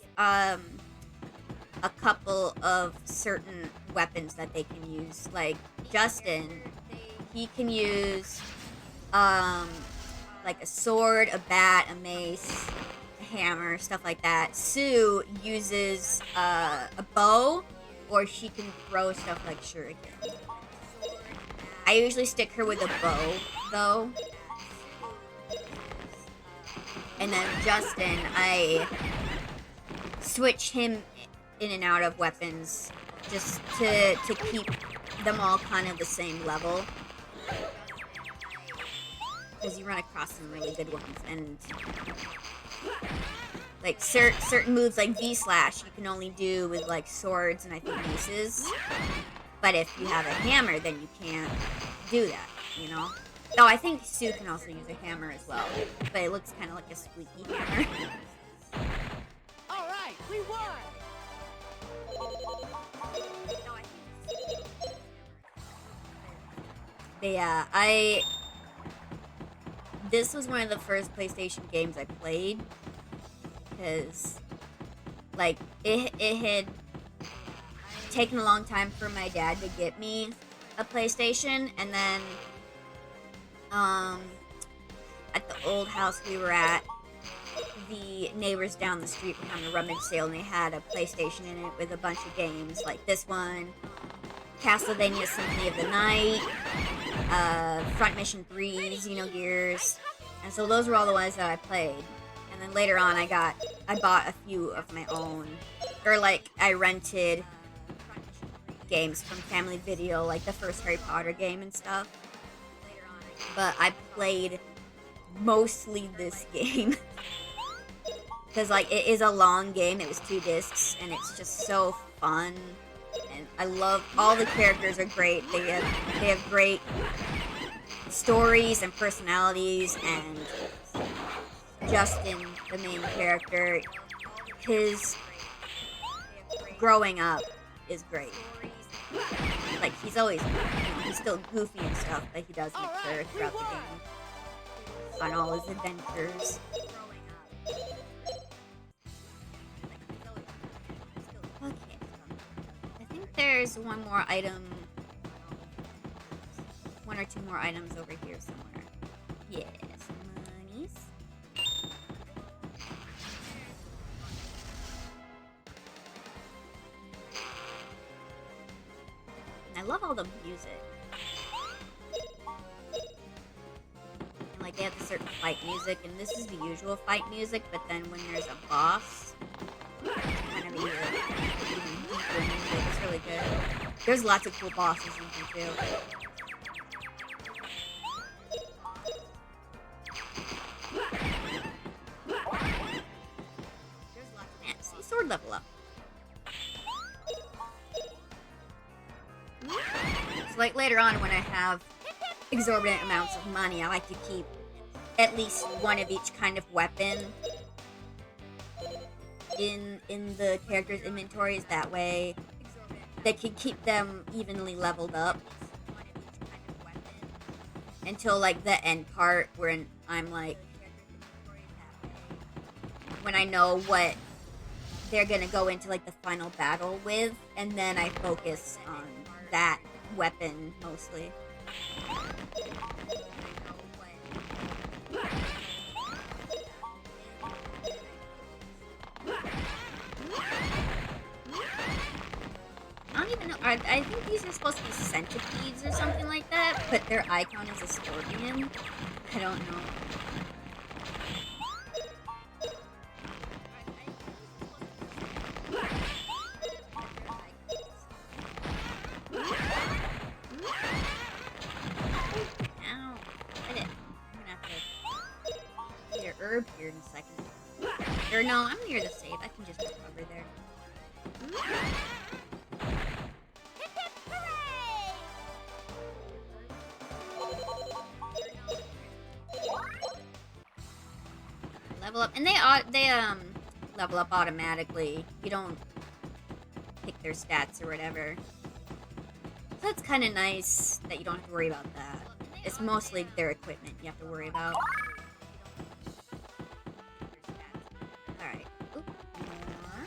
a couple of certain weapons that they can use. Like Justin, he can use like a sword, a bat, a mace, a hammer, stuff like that. Sue uses a bow, or she can throw stuff like shuriken. I usually stick her with a bow though. And then Justin, I switch him in and out of weapons just to keep them all kind of the same level, because you run across some really good ones, and like certain moves like V-slash you can only do with like swords and I think maces, but if you have a hammer then you can't do that, you know. Oh, I think Sue can also use a hammer as well, but it looks kind of like a squeaky hammer. All right, we won! But yeah, this was one of the first PlayStation games I played, because, like, it had taken a long time for my dad to get me a PlayStation, and then, at the old house we were at, the neighbors down the street were having a rummage sale, and they had a PlayStation in it with a bunch of games, like this one, Castlevania Symphony of the Night, Front Mission 3, Xenogears, and so those were all the ones that I played. And then later on I bought a few of my own, or like I rented games from Family Video, like the first Harry Potter game and stuff. But I played mostly this game. Because, like, it is a long game. It was 2 discs, and it's just so fun. And I love, all the characters are great. They have great stories and personalities, and Justin, the main character, his growing up is great. Like, he's always, he's still goofy and stuff, but he does mature throughout the game. On all his adventures. Okay. I think there's one more item. 1 or 2 more items over here somewhere. Yeah, some monies. And I love all the music. And like they have a certain fight music, and this is the usual fight music, but then when there's a boss, it's kind of even deeper music. It's really good. There's lots of cool bosses in here too. There's lots of see, sword level up. So like later on when I have exorbitant amounts of money, I like to keep at least one of each kind of weapon in the character's inventories. That way they can keep them evenly leveled up until like the end part where I'm like, when I know what they're gonna go into like the final battle with, and then I focus on that weapon mostly. I don't even know. I think these are supposed to be centipedes or something like that, but their icon is a scorpion. I don't know. Ow. Hit it. I'm gonna have to get an herb here in a second. Or no, I'm near the save. I can just jump over there. Hip hip hooray! Level up, and they level up automatically. You don't pick their stats or whatever. So that's kind of nice that you don't have to worry about that. It's mostly their equipment you have to worry about. Alright. Oop. More.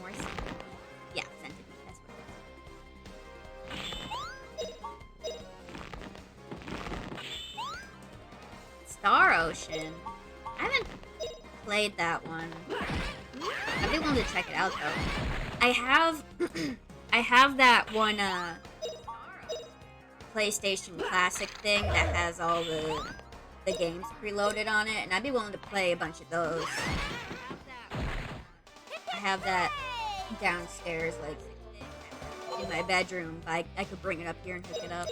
More centipede. Yeah, centipede. That's what it is. Star Ocean. I haven't played that one. I'd be willing to check it out though. I have that one PlayStation Classic thing that has all the games preloaded on it, and I'd be willing to play a bunch of those. I have that downstairs, like in my bedroom. I could bring it up here and hook it up.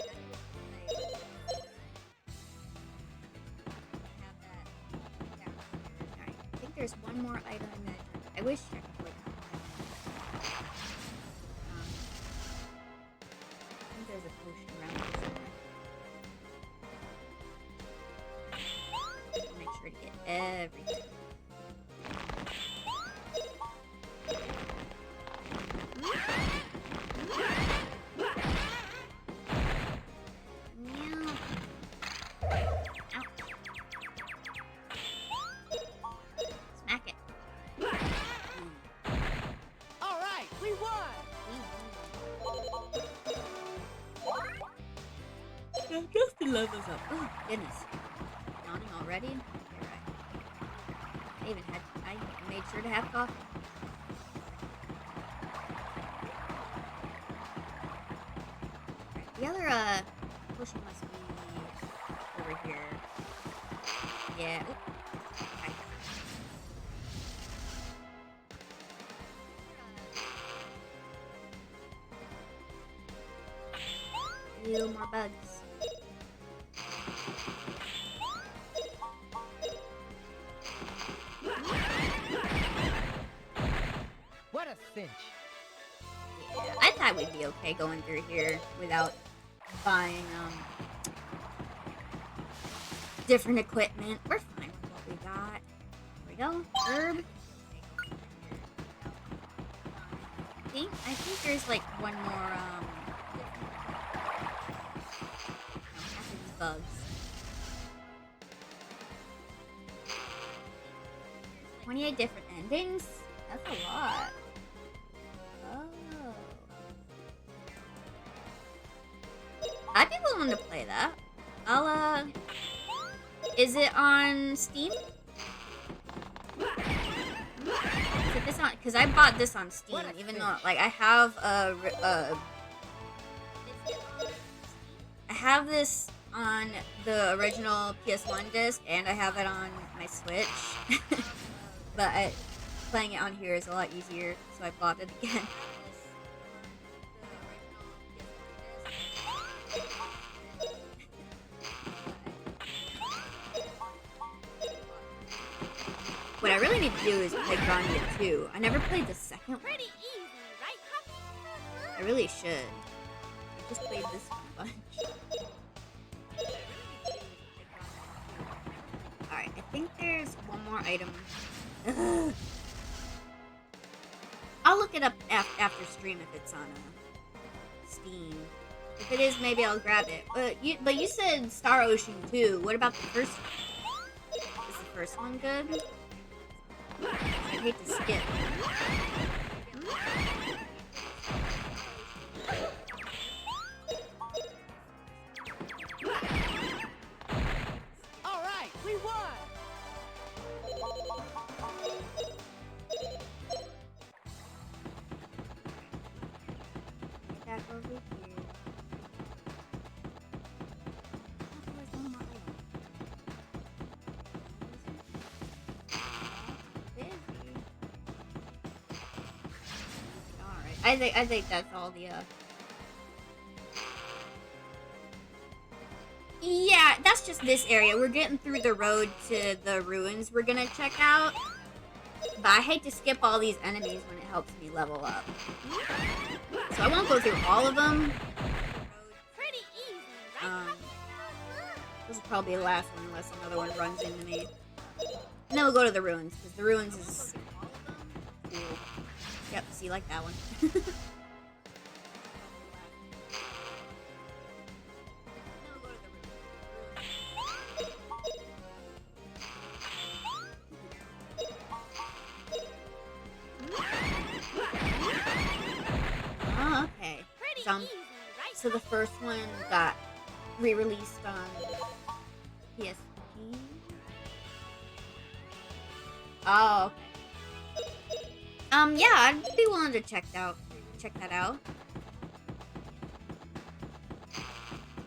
Alright, I think there's one more item that I wish I could play. I think there's a potion around here somewhere. I'll make sure to get everything. Meow. Ow. Smack it. All right, we won. Justin levels up. Oh goodness. Yawning already? You're right. I made sure to have coffee. The other potion must be over here. Yeah. Oop. Okay. Few more bugs. What a cinch. Yeah, I thought we'd be okay going through here without buying different equipment. We're fine with what we got. There we go. Herb. I think there's like one more after these bugs. 28 different endings? That's a lot. Oh. I'd be willing to play that. I'll, is it on Steam? Is it this on, because I bought this on Steam, even though, like, I have I have this on the original PS1 disc, and I have it on my Switch. But playing it on here is a lot easier, so I bought it again. What I really need to do is play Grandia 2. I never played the second one. Pretty easy, right, Puppy? I really should. I just played this one a bunch. think there's one more item. Ugh. I'll look it up after stream if it's on Steam. If it is, maybe I'll grab it. But you said Star Ocean 2. What about the first one? Is the first one good? I hate to skip. All right, we won. Get back over here. Oh, there's one more item. Busy. Alright, I think that's all the yeah, that's just this area. We're getting through the road to the ruins we're gonna check out. But I hate to skip all these enemies when it helps me level up. So I won't go through all of them. Pretty easy, right? This is probably the last one unless another one runs into me. And then we'll go to the ruins, because the ruins is cool. Yep, see, like that one. Oh, okay. Pretty So, easy, right? so the first one got re-released on PSP. Oh, okay. Yeah, I'd be willing to check that out.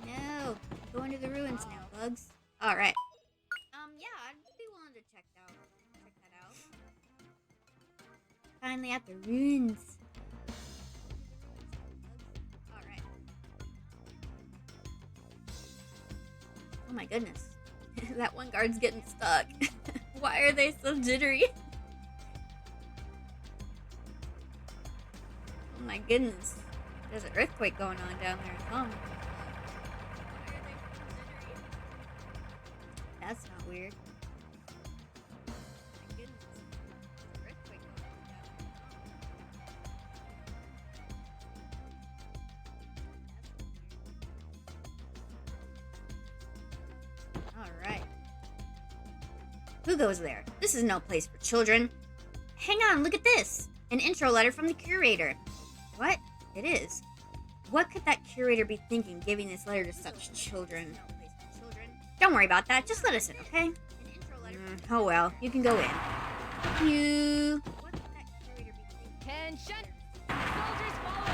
No, going to the ruins now, bugs. All right. Yeah, I'd be willing to check that out. Finally at the ruins. All right. Oh my goodness, that one guard's getting stuck. Why are they so jittery? Oh my goodness. There's an earthquake going on down there or something. That's not weird. My goodness. There's an earthquake going on down there. Alright. Who goes there? This is no place for children. Hang on, look at this. An intro letter from the curator. What? It is. What could that curator be thinking giving this letter to such children? Don't worry about that. Just let us in, okay? Oh well, you can go in. You. Attention! Soldiers follow in!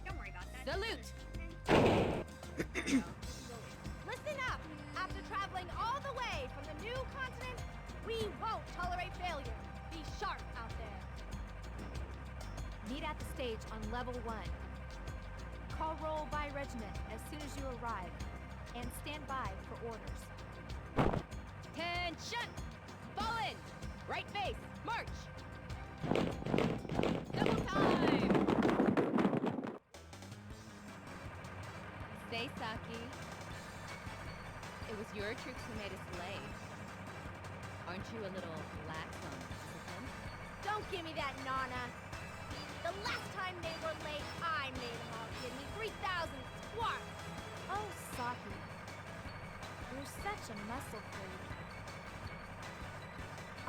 Don't worry about that. Salute! Listen up! After traveling all the way from the new continent, we won't tolerate failure. Be sharp out there. Meet at the stage on level 1. Call roll by regiment as soon as you arrive, and stand by for orders. Attention! Fall in! Right face! March! Double time! Say, Saki. It was your troops who made us late. Aren't you a little lax on discipline? Don't give me that, Nana. The last time they were late, I made them all give me 3,000 squats. Oh, Saki. You're such a muscle freak.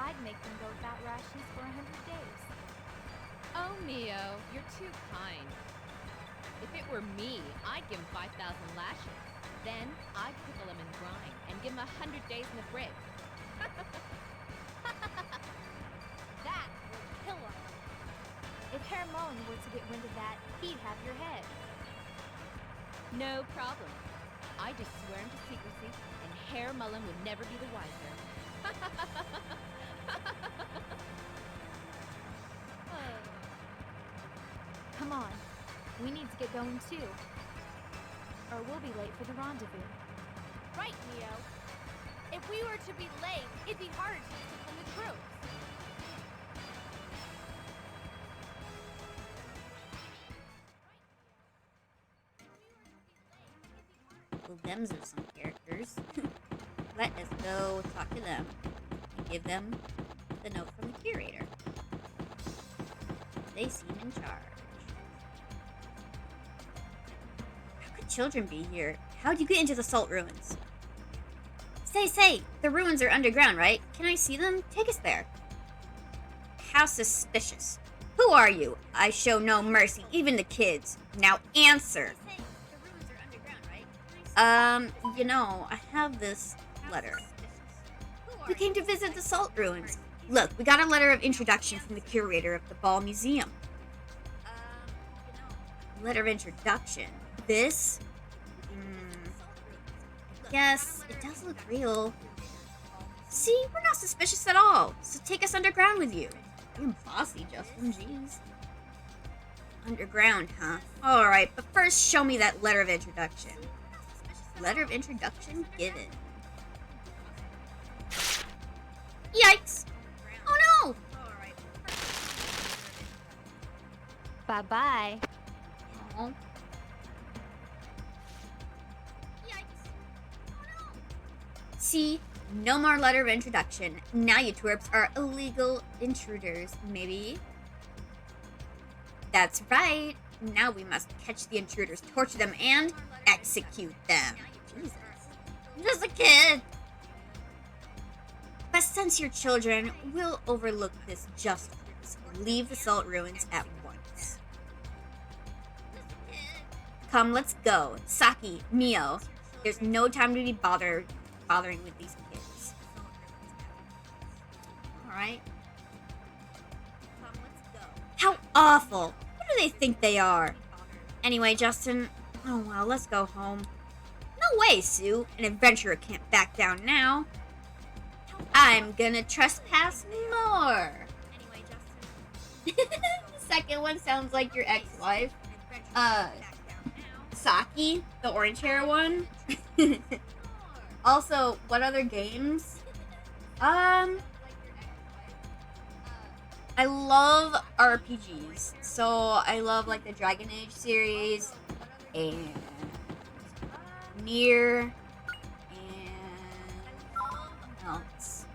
I'd make them go without rations for 100 days. Oh, Mio, you're too kind. If it were me, I'd give him 5,000 lashes. Then I'd pickle him in brine and give him 100 days in the brig. That would kill him. If Herr Mullen were to get wind of that, he'd have your head. No problem. I just swear him to secrecy, and Herr Mullen would never be the wiser. Come on. We need to get going too. Or we'll be late for the rendezvous. Right, Neo. If we were to be late, it'd be harder to discipline the troops. Well, them's are some characters. let us go talk to them and give them the note from the curator. They seem in charge. How could children be here? How'd you get into the salt ruins? Say, the ruins are underground, right? Can I see them? Take us there. How suspicious. Who are you? I show no mercy, even the kids. Now answer. You know, I have this letter. You came to visit the salt ruins. Look, we got a letter of introduction from the curator of the Ball Museum. Letter of introduction? This? Yes, it does look real. See, we're not suspicious at all, so take us underground with you. You're bossy, Justin, jeez. Underground, huh? Alright, but first show me that letter of introduction. Letter of introduction given. Yikes! Oh no! Bye-bye. Oh. See, no more letter of introduction. Now you twerps are illegal intruders, maybe? That's right. Now we must catch the intruders, torture them, and execute them. Jesus. I'm just a kid. But since you're children, we'll overlook this justice. Leave the salt ruins at once. Come, let's go. Saki, Mio. There's no time to be bothering with these kids. Alright. How awful! What do they think they are? Anyway, Justin, oh well, let's go home. No way, Sue. An adventurer can't back down now. I'm gonna trespass more. The second one sounds like your ex-wife. Saki, the orange hair one. Also, what other games? I love RPGs. So I love like the Dragon Age series and Nier and what else?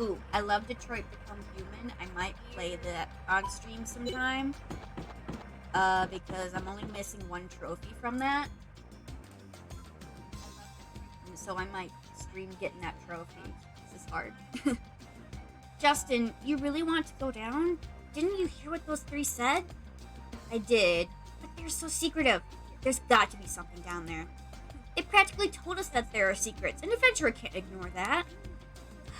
Ooh, I love Detroit Become Human. I might play that on stream sometime. Because I'm only missing one trophy from that. And so I might stream getting that trophy. This is hard. Justin, you really want to go down? Didn't you hear what those three said? I did, but they're so secretive. There's got to be something down there. They practically told us that there are secrets. An adventurer can't ignore that.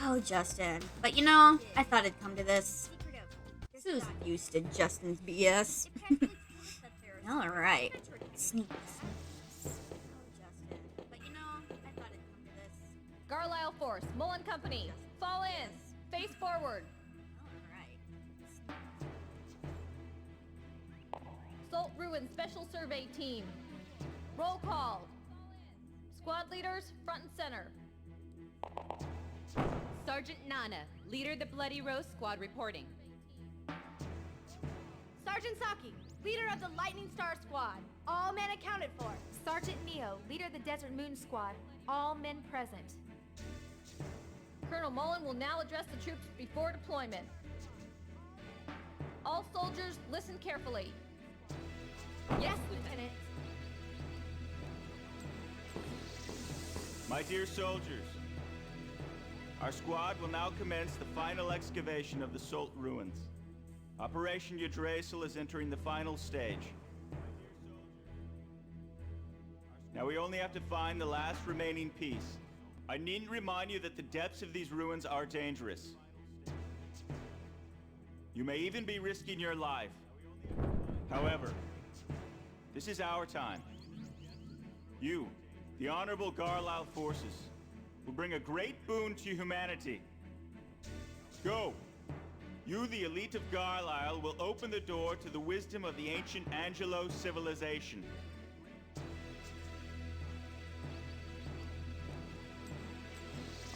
Oh, Justin. But you know, I thought it'd come to this. Sue's used to Justin's BS. Alright. Sneak. Garlisle Force, Mullen Company, fall in. Face forward. Salt Ruin Special Survey Team. Roll call. Squad leaders, front and center. Sergeant Nana, leader the Bloody Rose Squad reporting. Sergeant Saki, leader of the Lightning Star Squad. All men accounted for. Sergeant Neo, leader of the Desert Moon Squad. All men present. Colonel Mullen will now address the troops before deployment. All soldiers, listen carefully. Yes, Lieutenant. My dear soldiers, our squad will now commence the final excavation of the Salt Ruins. Operation Yggdrasil is entering the final stage. Now we only have to find the last remaining piece. I needn't remind you that the depths of these ruins are dangerous. You may even be risking your life. However, this is our time. You, the Honorable Garlisle Forces, will bring a great boon to humanity. Go! You, the elite of Garlisle, will open the door to the wisdom of the ancient Angelo civilization.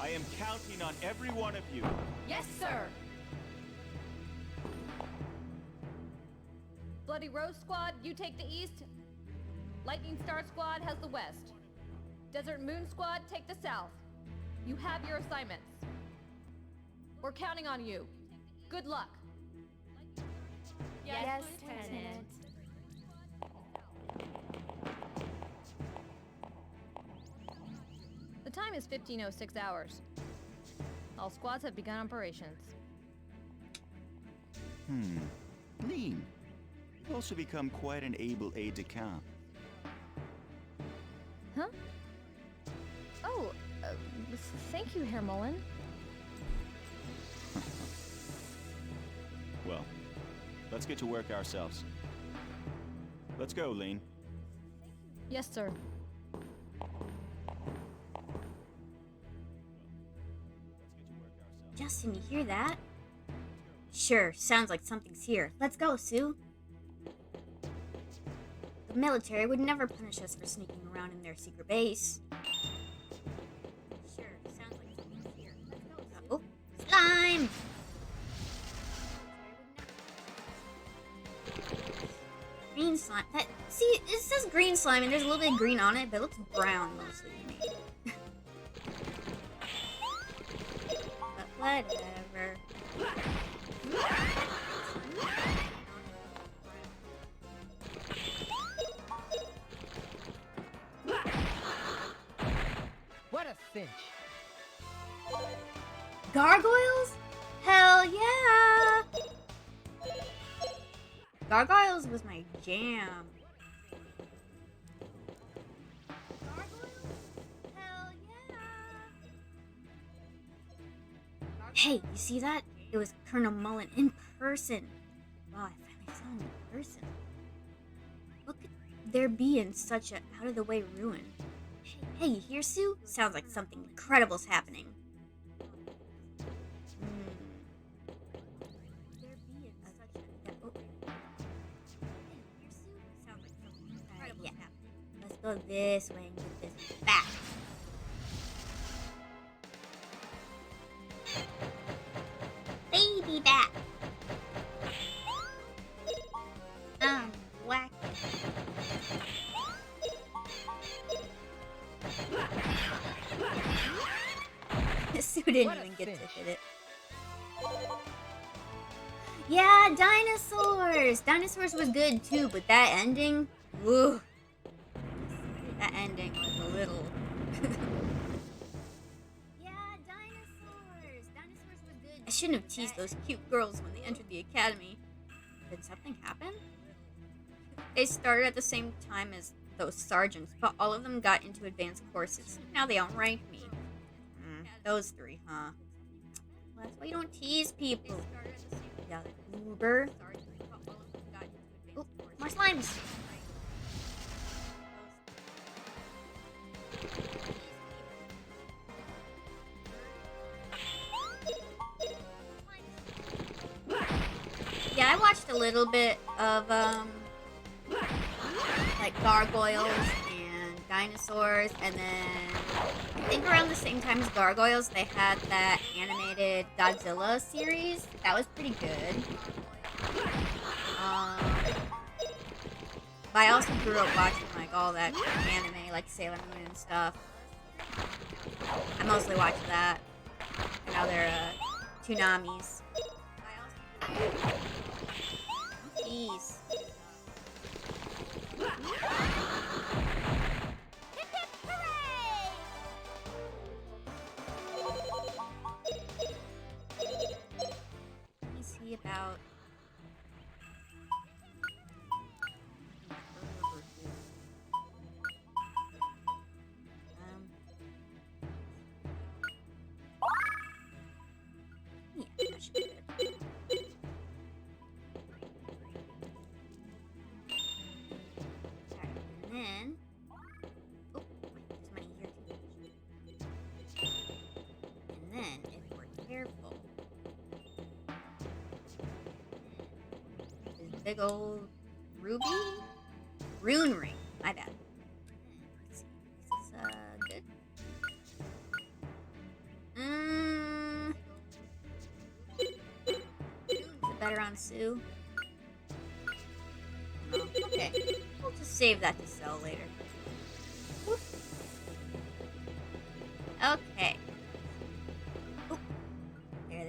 I am counting on every one of you. Yes, sir. Bloody Rose Squad, you take the east. Lightning Star Squad has the west. Desert Moon Squad, take the south. You have your assignments. We're counting on you. Good luck. Yes, Lieutenant. The time is 15:06 hours. All squads have begun operations. Lean. You've also become quite an able aide-de-camp. Huh? Oh, thank you, Herr Mullen. Well, let's get to work ourselves. Let's go, Lean. Yes, sir. Justin, you hear that? Sure, sounds like something's here. Let's go, Sue. The military would never punish us for sneaking around in their secret base. Sure, sounds like something's here. Let's go, Sue. Oh, slime! Green slime. See, it says green slime and there's a little bit of green on it, but it looks brown mostly to me. But whatever. What a cinch. Gargoyles? Hell yeah! Gargoyles was my jam. Gargoyles? Hell yeah! Hey, you see that? It was Colonel Mullen in person. Wow, I finally saw him in person. What could there be in such a out-of-the-way ruin? Hey, you hear, Sue? Sounds like something incredible's happening. Yeah. Let's go this way and get this back. Baby back. Whack. Sue didn't What a even get to cinch. hit it. Yeah, dinosaurs! Dinosaurs was good too, but that ending, woo. That ending was a little. Yeah, dinosaurs! Dinosaurs was good. I shouldn't have teased those cute girls when they entered the academy. Did something happen? They started at the same time as those sergeants, but all of them got into advanced courses. Now they outrank me. Those three, huh? Well, that's why you don't tease people. Yeah, Uber. Oh, more slimes. Yeah, I watched a little bit of like gargoyles and dinosaurs, and then I think around the same time as gargoyles, they had that animated Godzilla series. That was pretty good. But I also grew up watching like all that anime, like Sailor Moon and stuff. I mostly watch that and other Tsunamis. Jeez. Hip hip hooray! Let me see about. Yeah, that should be good. Sorry, and then. Oh, wait, there's money here too. And then, if we're careful, this big old ruby rune ring. My bad. Let's see. Is this good? Is it better on Sue? No. Okay. We'll just save that to sell later. Whoop.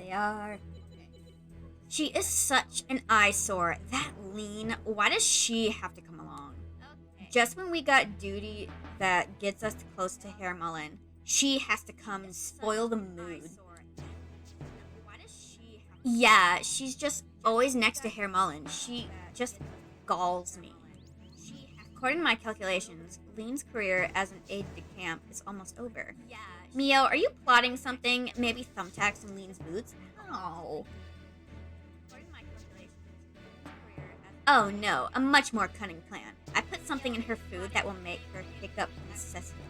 they are. She is such an eyesore. That Lean, why does she have to come along? Just when we got duty that gets us close to Hair Mullen, she has to come and spoil the mood. Yeah, she's just always next to Hair Mullen. She just galls me. According to my calculations, Lean's career as an aide-de-camp is almost over. Mio, are you plotting something? Maybe thumbtacks in Lean's boots? Oh. Oh no, a much more cunning plan. I put something in her food that will make her hiccup incessantly.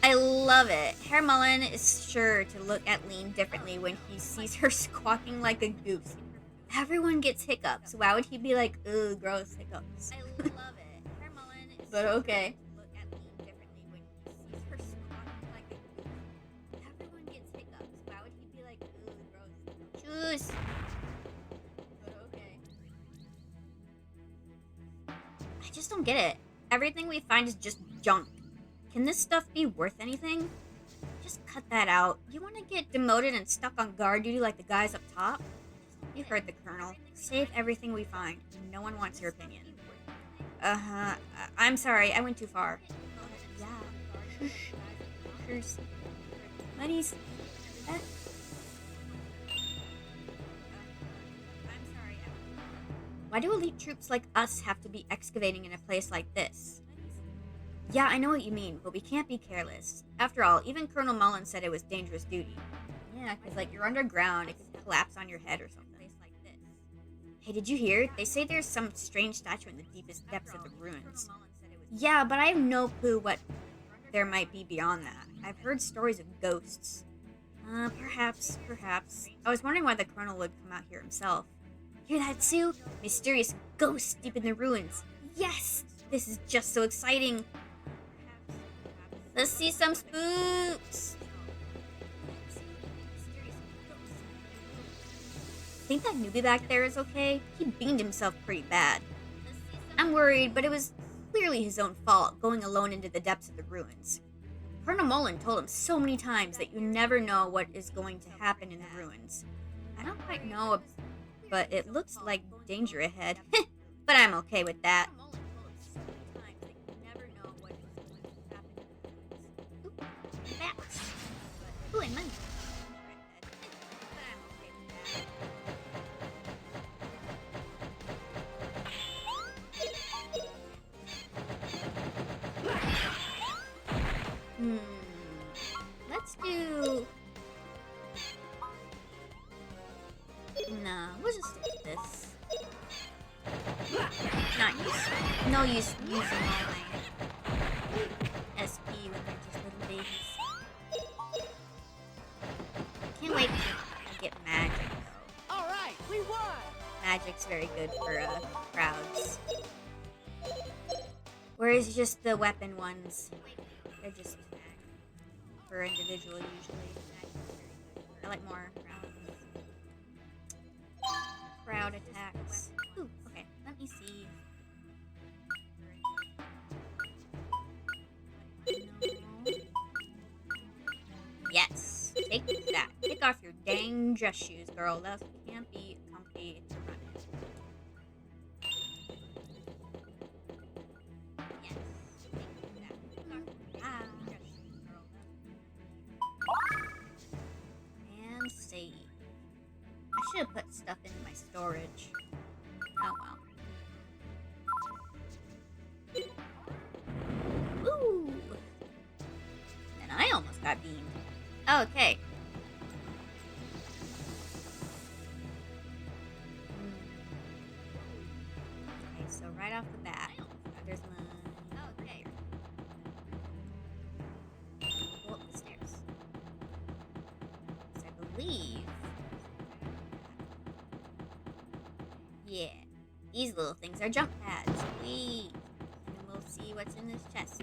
I love it. Hair Mullen is sure to look at Lean differently when he sees her squawking like a goose. Everyone gets hiccups. Why would he be like, ugh, gross hiccups? I love it. Hair Mullen is but okay. Look at Lean differently when he sees her squawking like a goose. Everyone gets hiccups. Why would he be like, ugh, gross? Juice. But okay. I just don't get it. Everything we find is just junk. Can this stuff be worth anything? Just cut that out. You want to get demoted and stuck on guard duty like the guys up top? You heard the Colonel. Save everything we find. No one wants your opinion. Uh-huh. I'm sorry, I went too far. Yeah. Shush. Shush. Buddies. Why do elite troops like us have to be excavating in a place like this? Yeah, I know what you mean, but we can't be careless. After all, even Colonel Mullen said it was dangerous duty. Yeah, because, like, you're underground, it could collapse on your head or something. Hey, did you hear? They say there's some strange statue in the deepest depths of the ruins. Yeah, but I have no clue what there might be beyond that. I've heard stories of ghosts. Perhaps. I was wondering why the Colonel would come out here himself. Hear that, Sue? Mysterious ghosts deep in the ruins. Yes! This is just so exciting. Let's see some spooks. Think that newbie back there is okay? He beamed himself pretty bad. I'm worried, but it was clearly his own fault going alone into the depths of the ruins. Colonel Mullen told him so many times that you never know what is going to happen in the ruins. I don't quite know, but it looks like danger ahead. But I'm okay with that. Ooh, and money. Let's do... No, we'll just stick with this. Not use. No use using all my SP when they're just little babies. Can't wait to get magic though. Alright, we won! Magic's very good for crowds. Whereas just the weapon ones, they're just for individual usually. I like more crowd attacks. Ooh, okay, let me see. No. Yes, take that. Take off your dang dress shoes, girl. Those can't be comfy to run in. Yes, take that. Take off your dang dress shoes, girl. And save. I should have put stuff into my storage. Oh well. Ooh! And I almost got beamed. Okay. Okay, so right off the bat, there's my... Okay. Go up the stairs. So I believe... Yeah, these little things are jump pads. Sweet. And we'll see what's in this chest.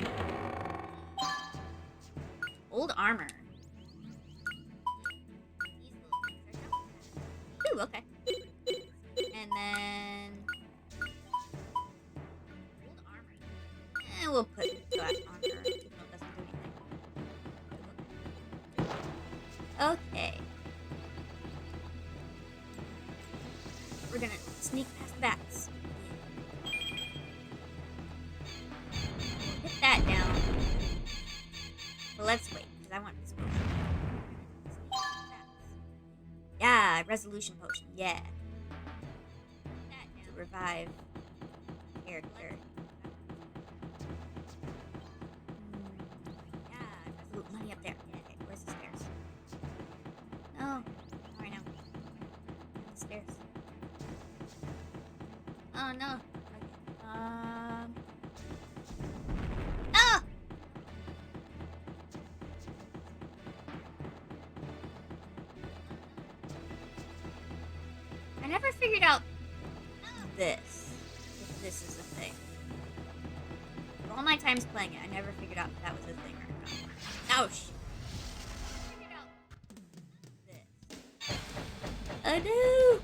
Old armor. These little things are jump pads. Ooh, okay. And then... Old armor. And we'll put that on her, even though it doesn't do anything. Okay. sneak past bats. Hit that down. But let's wait, because I want this potion. Yeah, resolution potion. Yeah. To revive character. Ooh, money up there. Yeah, okay, where's the stairs? No. Alright now. The stairs. Oh no. Okay. Ah! I never figured out this. If this is a thing. Of all my times playing it, I never figured out if that was a thing or not. Oh shit. Figured out this. Oh no!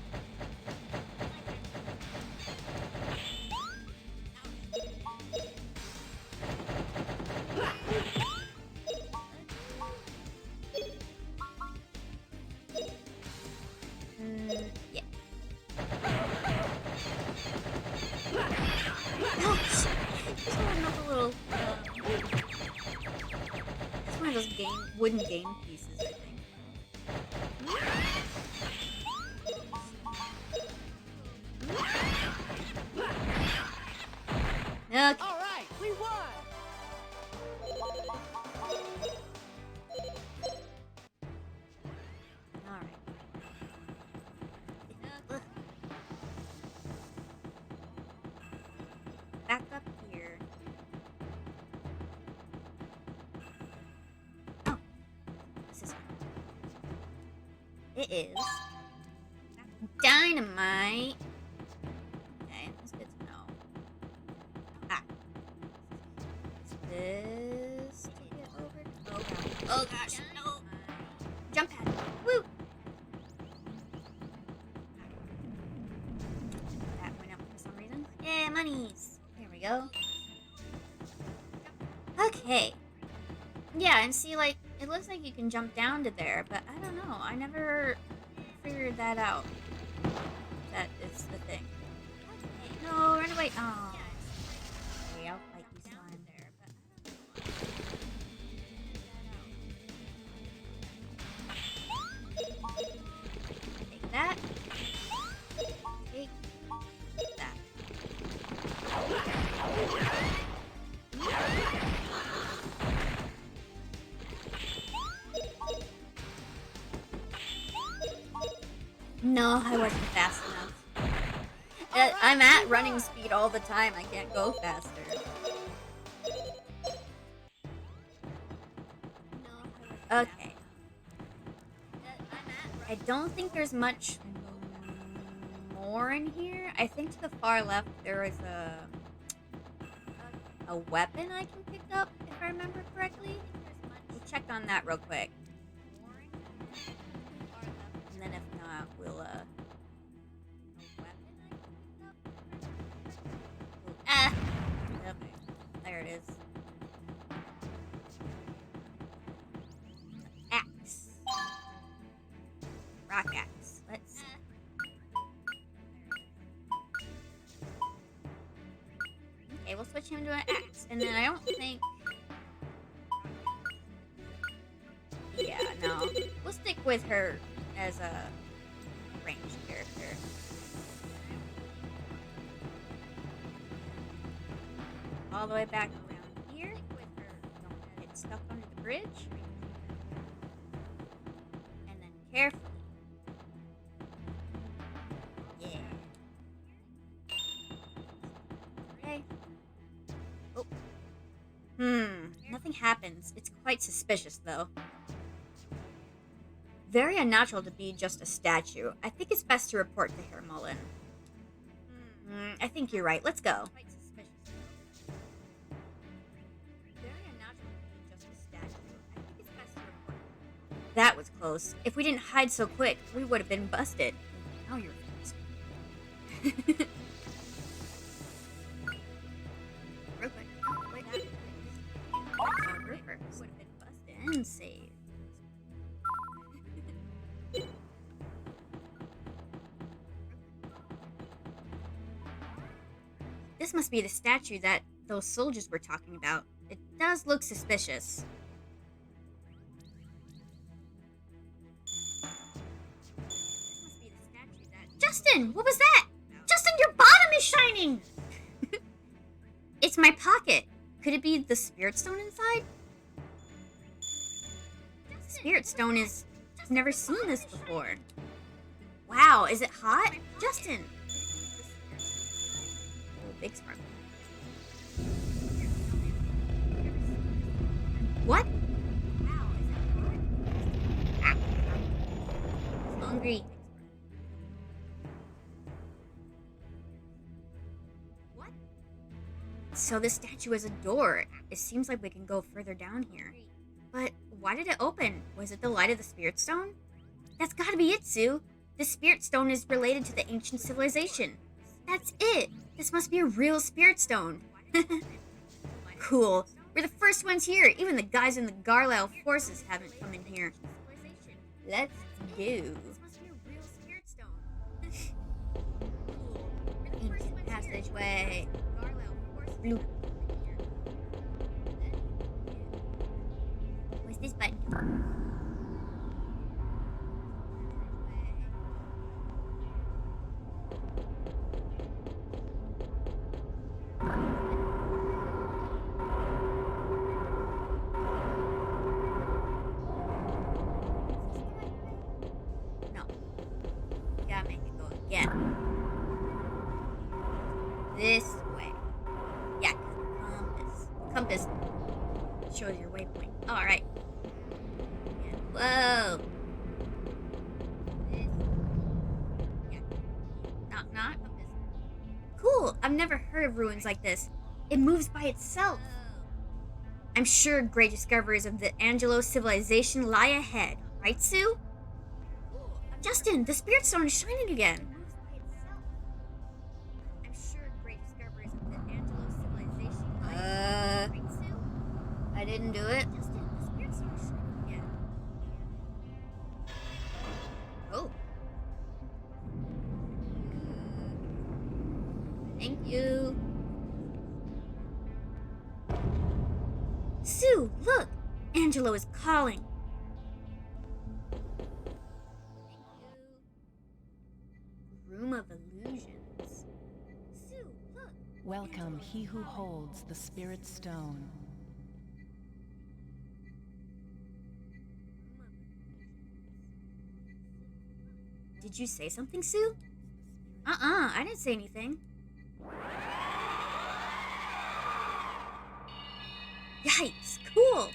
Yeah. Oh, shit. This one has a little. It's one of those wooden game pieces, I think. Okay. All right, we won. Alright. Back up here. Oh. This is it is dynamite. Okay, that's good to know. Ah. Is this to get over? Oh gosh. Oh gosh. No. Jump pad. Woo! That went up for some reason. Yeah, monies. There we go. Okay. Yeah, and see, like, it looks like you can jump down to there, but I don't know. I never figured that out. That is the thing. No, run away. Oh. Okay, I'll fight you slime there, but take that. Take that. No, I wasn't fast enough. I'm at running speed all the time. I can't go faster. Okay. I don't think there's much more in here. I think to the far left there is a weapon I can pick up, if I remember correctly. We'll check on that real quick. And then if not, we'll ah! Okay, there it is. Axe. Rock axe. Let's see. Okay, we'll switch him to an axe. And then I don't think... Yeah, no. We'll stick with her as a ranged character. All the way back around here. Don't get stuck under the bridge. And then carefully. Yeah. Okay. Oh. Nothing happens. It's quite suspicious, though. Very unnatural to be just a statue. I think it's best to report to Herr Mullen. I think you're right. Let's go. That was close. If we didn't hide so quick, we would have been busted. Now you're busted. Real quick. Wait, would have been busted and saved. This must be the statue that those soldiers were talking about. It does look suspicious. This must be the statue that... Justin, what was that? Justin, your bottom is shining! It's my pocket. Could it be the spirit stone inside? Spirit stone is... I've never seen this before. Wow, is it hot? Justin! Oh, big sparkle. What? Wow, is it hot? I'm hungry. What? So this statue is a door. It seems like we can go further down here. But why did it open? Was it the light of the spirit stone? That's gotta be it, Sue. The spirit stone is related to the ancient civilization. That's it. This must be a real spirit stone. Cool. We're the first ones here. Even the guys in the Garlisle forces haven't come in here. Let's go. This must be a real spirit stone. Cool. Ancient passageway. Blue. What's this button? No. Gotta make it go again. This way. Yeah, compass shows your waypoint. Alright. Whoa. This. Yeah. Not compass. Cool. I've never heard of ruins like this. It moves by itself. I'm sure great discoveries of the Angelo civilization lie ahead. Right, Sue? Justin, the spirit stone is shining again. I'm sure great discoveries of the Angelo civilization lie ahead. Right, Sue? I didn't do it. Justin, the spirit stone is shining again. Oh. Thank you. Sue, look! Angelo is calling. Room of illusions. Sue, look! Welcome, he who holds the spirit stone. Did you say something, Sue? I didn't say anything. Yikes, cool!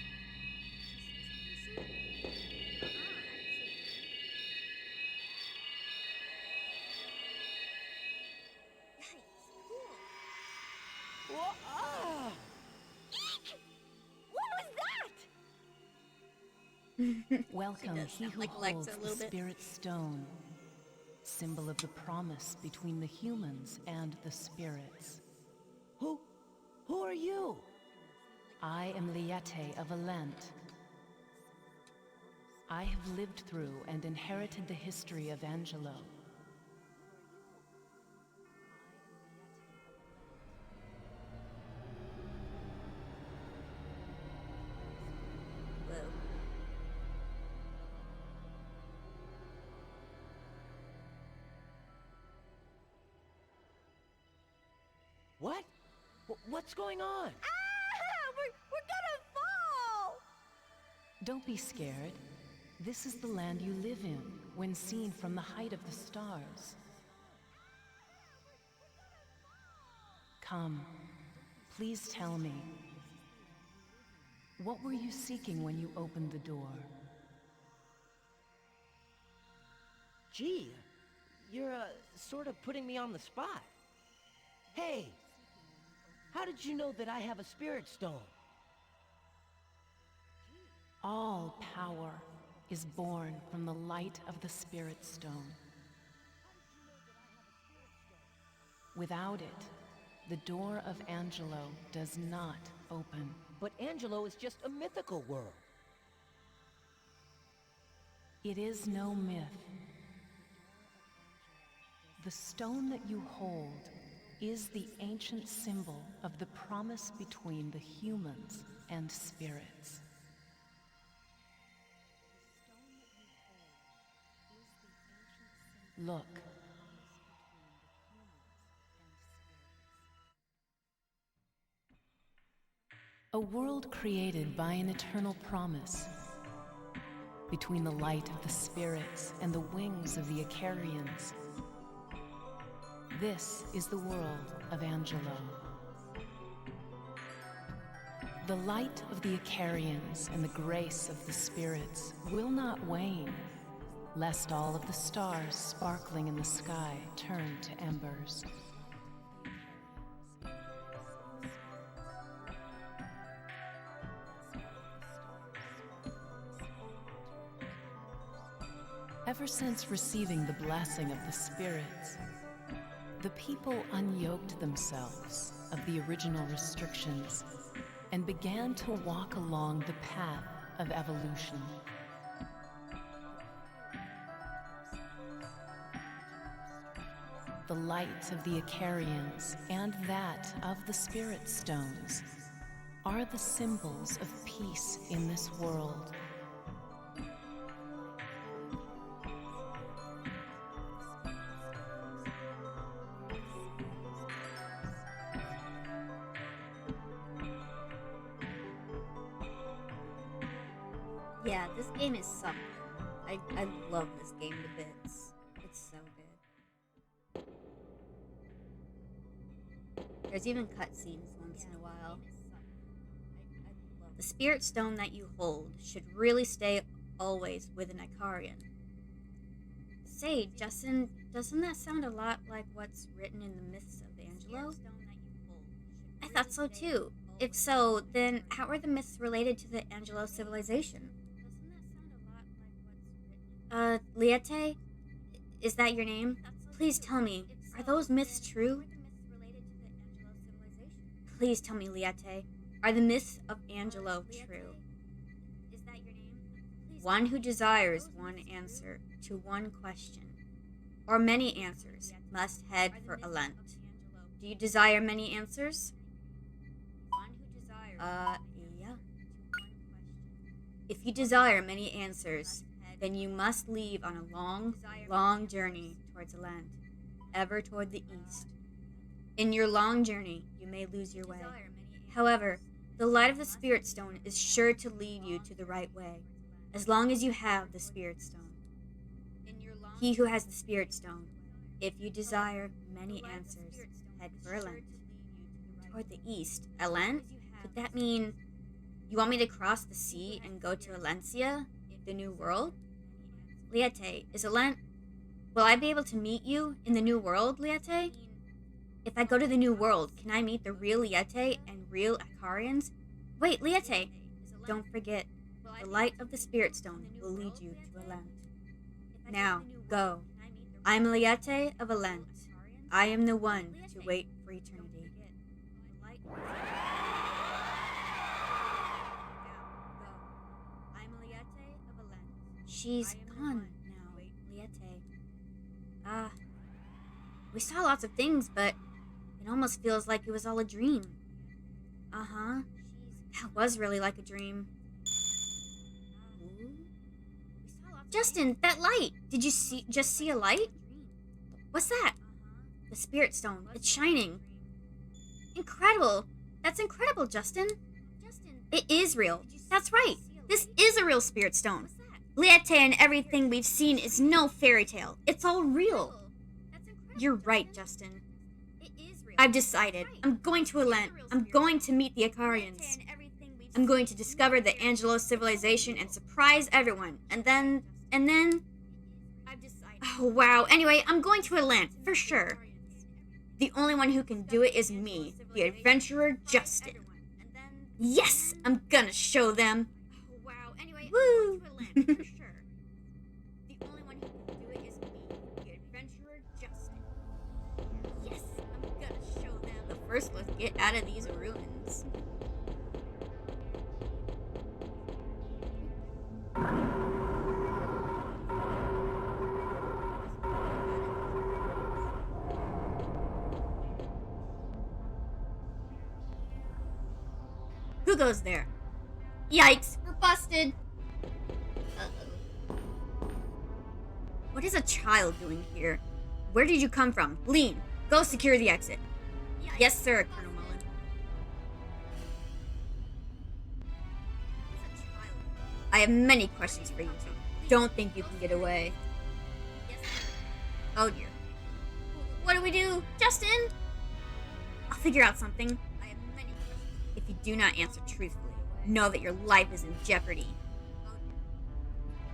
Eek! What was that? Welcome, does he sound who like Alexa holds a the little bit. spirit stone. Symbol of the promise between the humans and the spirits. Who are you? I am Liete of Alent. I have lived through and inherited the history of Angelo. Whoa. What? What's going on? We're gonna fall! Don't be scared. This is the land you live in, when seen from the height of the stars. Come, please tell me. What were you seeking when you opened the door? Gee, you're sort of putting me on the spot. Hey, how did you know that I have a spirit stone? All power is born from the light of the Spirit Stone. Without it, the door of Angelo does not open. But Angelo is just a mythical world. It is no myth. The stone that you hold is the ancient symbol of the promise between the humans and spirits. Look. A world created by an eternal promise. Between the light of the spirits and the wings of the Icarians. This is the world of Angelo. The light of the Icarians and the grace of the spirits will not wane, lest all of the stars sparkling in the sky turn to embers. Ever since receiving the blessing of the spirits, the people unyoked themselves of the original restrictions and began to walk along the path of evolution. The light of the Icarians and that of the Spirit Stones are the symbols of peace in this world. Yeah, this game is something. I love this game to bits. It's so good. There's even cutscenes once in a while. The spirit stone that you hold should really stay always with an Icarian. Say, Justin, doesn't that sound a lot like what's written in the myths of Angelo? I thought so too. If so, then how are the myths related to the Angelo civilization? Liete? Is that your name? Please tell me, are those myths true? Please tell me, Liete, are the myths of Angelo true? One who desires one answer to one question, or many answers, must head for Alent. Do you desire many answers? Yeah. If you desire many answers, then you must leave on a long, long journey towards a land, ever toward the east. In your long journey, you may lose your way. However, the light of the Spirit Stone is sure to lead you to the right way, as long as you have the Spirit Stone. He who has the Spirit Stone, if you desire many answers, head for Alent. Toward the east. Alent? Could that mean you want me to cross the sea and go to Alencia, the new world? Liete, is Alent... Will I be able to meet you in the new world, Liete? If I go to the new world, can I meet the real Liete and real Icarians? Wait, Liete! Don't forget, the light of the Spirit Stone will lead you to Alent. Now, go. I'm Liete of Alent. I am the one to wait for eternity. She's gone now, Liete. We saw lots of things, but it almost feels like it was all a dream. Uh-huh. That was really like a dream. Justin, that light! Did you just see a light? What's that? The Spirit Stone. It's shining. Incredible! That's incredible, Justin. It is real. That's right. This is a real Spirit Stone. Liete and everything we've seen is no fairy tale. It's all real. You're right, Justin. I've decided. I'm going to Alent. I'm going to meet the Icarians. I'm going to discover the Angelo civilization and surprise everyone. And then... Oh, wow. Anyway, I'm going to Alent, for sure. The only one who can do it is me, the adventurer Justin. Yes! I'm gonna show them. Woo! The only one who can do it is me, the adventurer Justin. Yes! I'm gonna show them. But first, let's get out of these ruins. Who goes there? Yikes, we're busted. Uh-oh. What is a child doing here? Where did you come from? Lean, go secure the exit. Yes, sir, Colonel Mullen. I have many questions for you two. Don't think you can get away. Oh dear. What do we do, Justin? I'll figure out something. I have many questions. If you do not answer truthfully, know that your life is in jeopardy.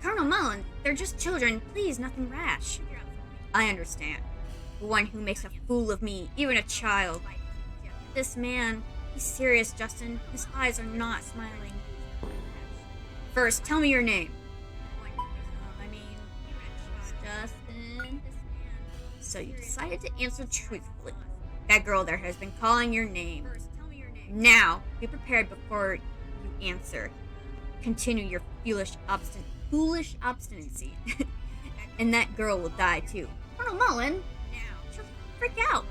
Colonel Mullen, they're just children. Please, nothing rash. I understand. The one who makes a fool of me, even a child. This man, he's serious, Justin. His eyes are not smiling. First, tell me your name. It's Justin. So you decided to answer truthfully. That girl there has been calling your name. Now, be prepared before you answer. Continue your foolish obstinacy. And that girl will die too. Colonel Mullen, she'll freak out.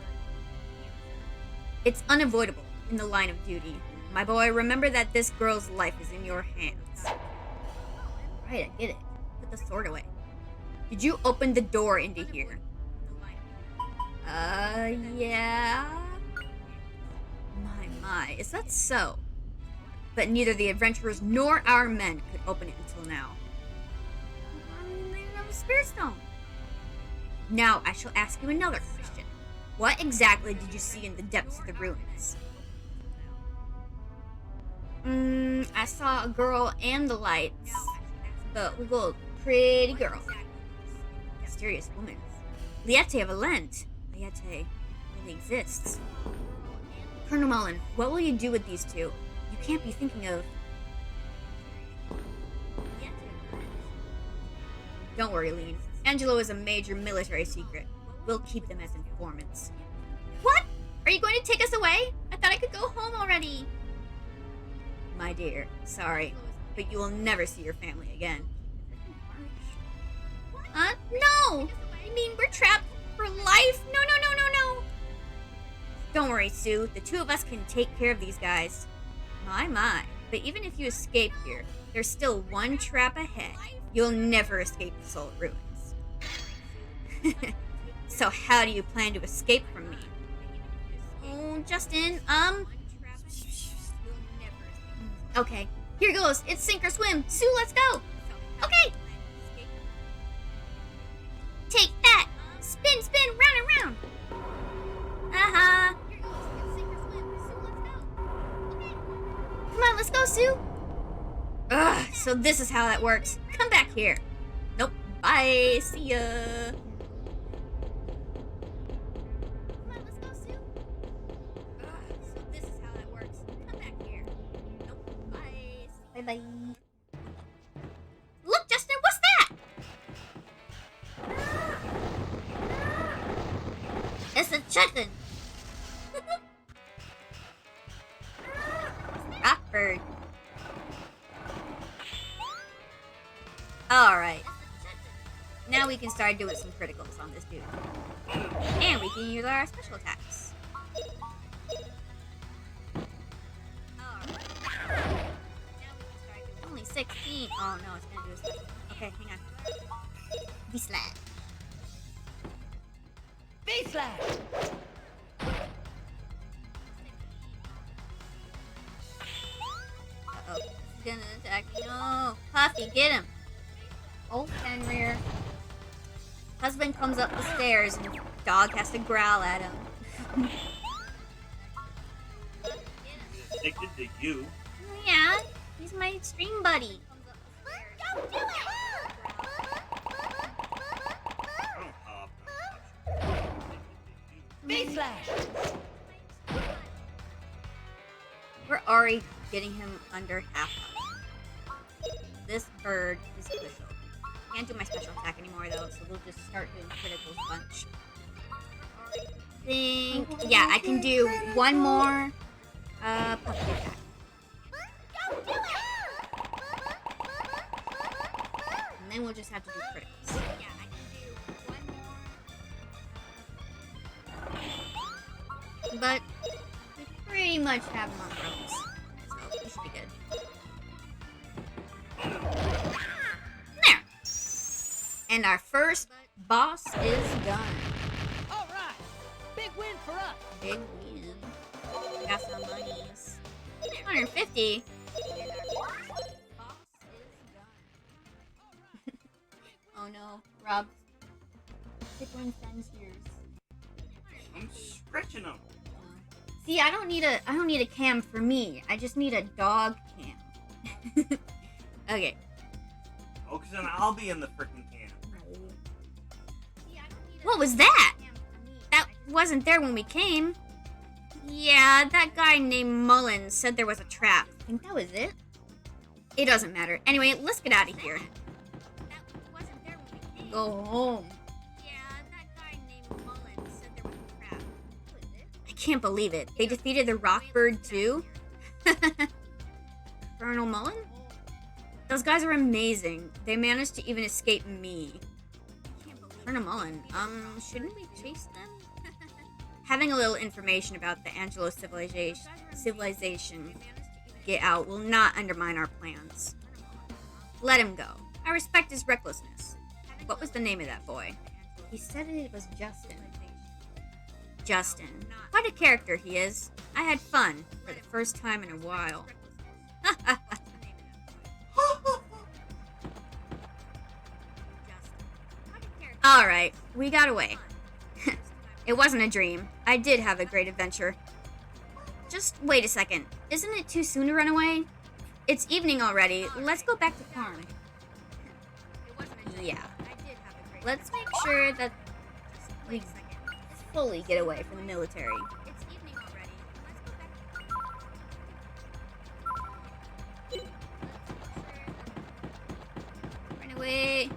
It's unavoidable in the line of duty. My boy, remember that this girl's life is in your hands. Right, I get it. Put the sword away. Did you open the door into here? Yeah. My, is that so? But neither the adventurers nor our men could open it until now. They have a spirit stone. Now I shall ask you another question. What exactly did you see in the depths of the ruins? I saw a girl and the lights. But we go, pretty girl. Mysterious woman. Liette Valent. Liette really exists. Colonel Mullen, what will you do with these two? You can't be thinking of... Don't worry, Lean. Angelo is a major military secret. We'll keep them as informants. What? Are you going to take us away? I thought I could go home already. My dear, sorry, but you will never see your family again. No! I mean, we're trapped for life? No. Don't worry, Sue. The two of us can take care of these guys. My. But even if you escape here, there's still one trap ahead. You'll never escape the Soul Ruins. So how do you plan to escape from me? Oh, Justin, Okay, here goes. It's sink or swim. Sue, let's go. Okay. Take that. Spin, round and round. Uh-huh. Come on, let's go, Sue. Ugh, so this is how that works. Come back here. Nope. Bye. See ya. Come on, let's go, Sue. Ugh, so this is how that works. Come back here. Nope. Bye. Bye. Look, Justin, what's that? It's a chicken. Rockford. Alright. Now we can start doing some criticals on this dude. And we can use our special attacks. Only 16. Oh no, it's gonna do a special. Okay, hang on. V-slash. V-slash! Uh-oh. He's gonna attack me. No! Puffy, get him! Old Fenrir. Husband comes up the stairs and dog has to growl at him. Addicted to you. Yeah, he's my stream buddy. Don't do it! V-slash! We're already getting him under half health. This bird is official. Can't do my special attack anymore though, so we'll just start doing criticals bunch. Yeah, I can do one more puppy attack. Don't do it! And then we'll just have to do criticals. Yeah, I can do one more. But we pretty much have him on ropes. So we should be And our first boss is done. All right, big win for us. Big win. Got some monies. 150. And our first boss is done. Oh no, Rob. Tickling Fenn's ears. I'm stretching them. See, I don't need a cam for me. I just need a dog cam. Okay. Oh, because then I'll be in the freaking can. What was that? That wasn't there when we came. Yeah, that guy named Mullen said there was a trap. I think that was it. It doesn't matter. Anyway, let's get out of here. Go home. I can't believe it. They defeated the Rockbird too? Colonel Mullen? Those guys are amazing. They managed to even escape me. Colonel Mullen, shouldn't we chase them? Having a little information about the Angelo civilization get out will not undermine our plans. Let him go. I respect his recklessness. What was the name of that boy? He said it was Justin. Justin. What a character he is. I had fun for the first time in a while. Alright, we got away. It wasn't a dream. I did have a great adventure. Just wait a second. Isn't it too soon to run away? It's evening already. Let's go back to farm. Yeah. Let's make sure that we fully get away from the military. It's evening already. Let's go back. Run away.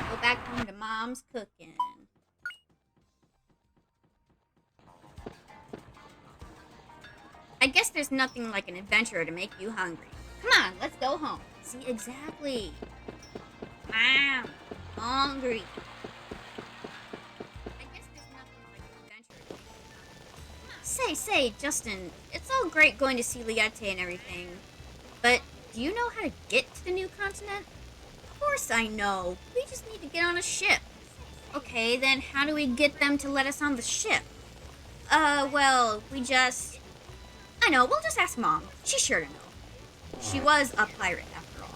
Go back home to Mom's cooking. I guess there's nothing like an adventure to make you hungry. Come on, let's go home. See, exactly. Wow, hungry. I guess there's nothing like an adventure to make you hungry. Say, Justin, it's all great going to see Liette and everything, but do you know how to get to the new continent? Of course I know. We just need to get on a ship. Okay, then how do we get them to let us on the ship? Well, I know, we'll just ask Mom. She's sure to know. She was a pirate, after all.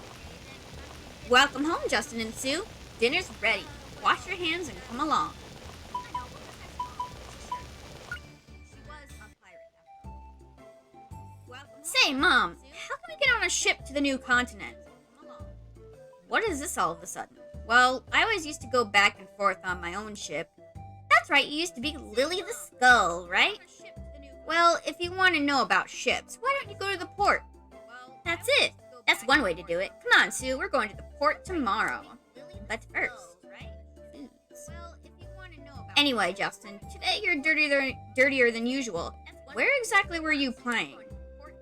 Welcome home, Justin and Sue. Dinner's ready. Wash your hands and come along. Say, Mom, how can we get on a ship to the new continent? What is this all of a sudden? Well, I always used to go back and forth on my own ship. That's right, you used to be Lily the Skull, right? Well, if you want to know about ships, why don't you go to the port? That's it. That's one way to do it. Come on, Sue, we're going to the port tomorrow. But first, anyway, Justin, today you're dirtier than usual. Where exactly were you playing?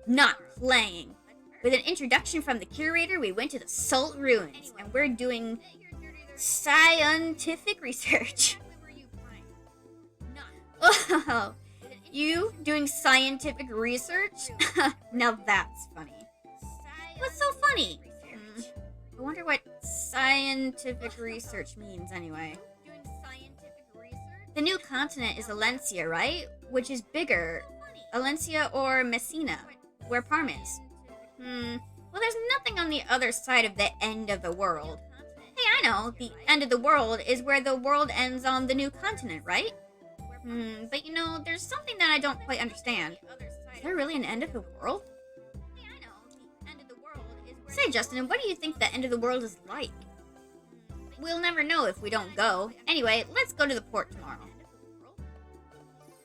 Not playing. With an introduction from the curator, we went to the Salt Ruins, and we're doing scientific research. Oh, you doing scientific research? Now that's funny. What's so funny? I wonder what scientific research means anyway. The new continent is Alencia, right? Which is bigger, Alencia or Messina, where Parm is. Well, there's nothing on the other side of the end of the world. Hey, I know, the end of the world is where the world ends on the new continent, right? But you know, there's something that I don't quite understand. Is there really an end of the world? Say, Justin, what do you think the end of the world is like? We'll never know if we don't go. Anyway, let's go to the port tomorrow.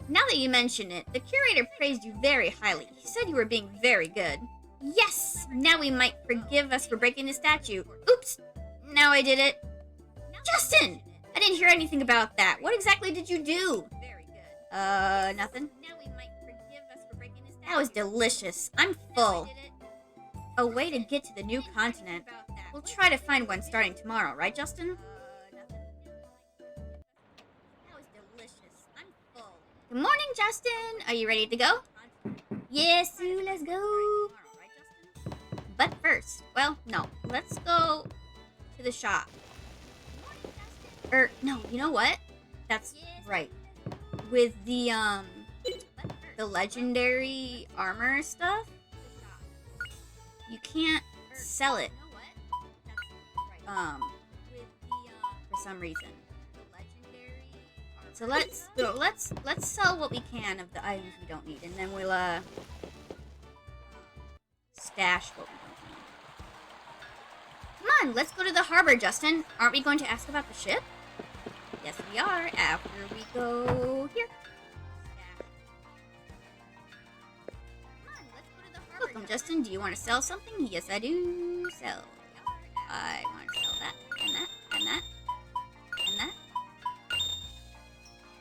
Now that you mention it, the curator praised you very highly. He said you were being very good. Yes! Now he might forgive us for breaking the statue. Oops! Now I did it. Justin! I didn't hear anything about that. What exactly did you do? Nothing. That was delicious. I'm full. A way to get to the new continent. We'll try to find one starting tomorrow, right, Justin? That was delicious. I'm full. Good morning, Justin. Are you ready to go? Yes, Sue, let's go. But first, well, no. Let's go to the shop. No, you know what? That's right. With the legendary armor stuff, you can't sell it. For some reason. So let's sell what we can of the items we don't need, and then we'll stash what we don't need. Come on, let's go to the harbor, Justin. Aren't we going to ask about the ship? Yes, we are. After we go here. Welcome, Justin. Do you want to sell something? Yes, I do. Sell. I want to sell that, and that, and that, and that.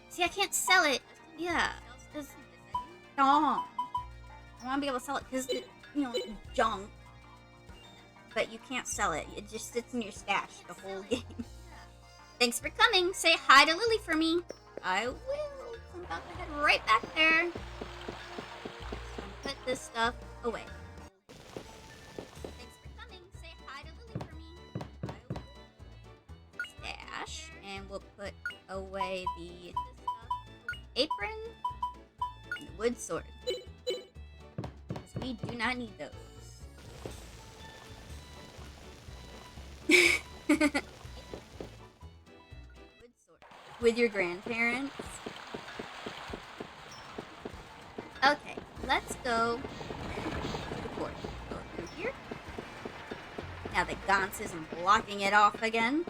See, I can't sell it. Yeah. I want to be able to sell it because, it's junk. But you can't sell it. It just sits in your stash the whole game. Thanks for coming. Say hi to Lily for me. I will. I'm about to head right back there. Put this stuff away. Thanks for coming. Say hi to Lily for me. I will. Stash. And we'll put away the apron and the wood sword. Because we do not need those. With your grandparents. Okay, let's go to the port. Go through here. Now the Gauntz isn't blocking it off again.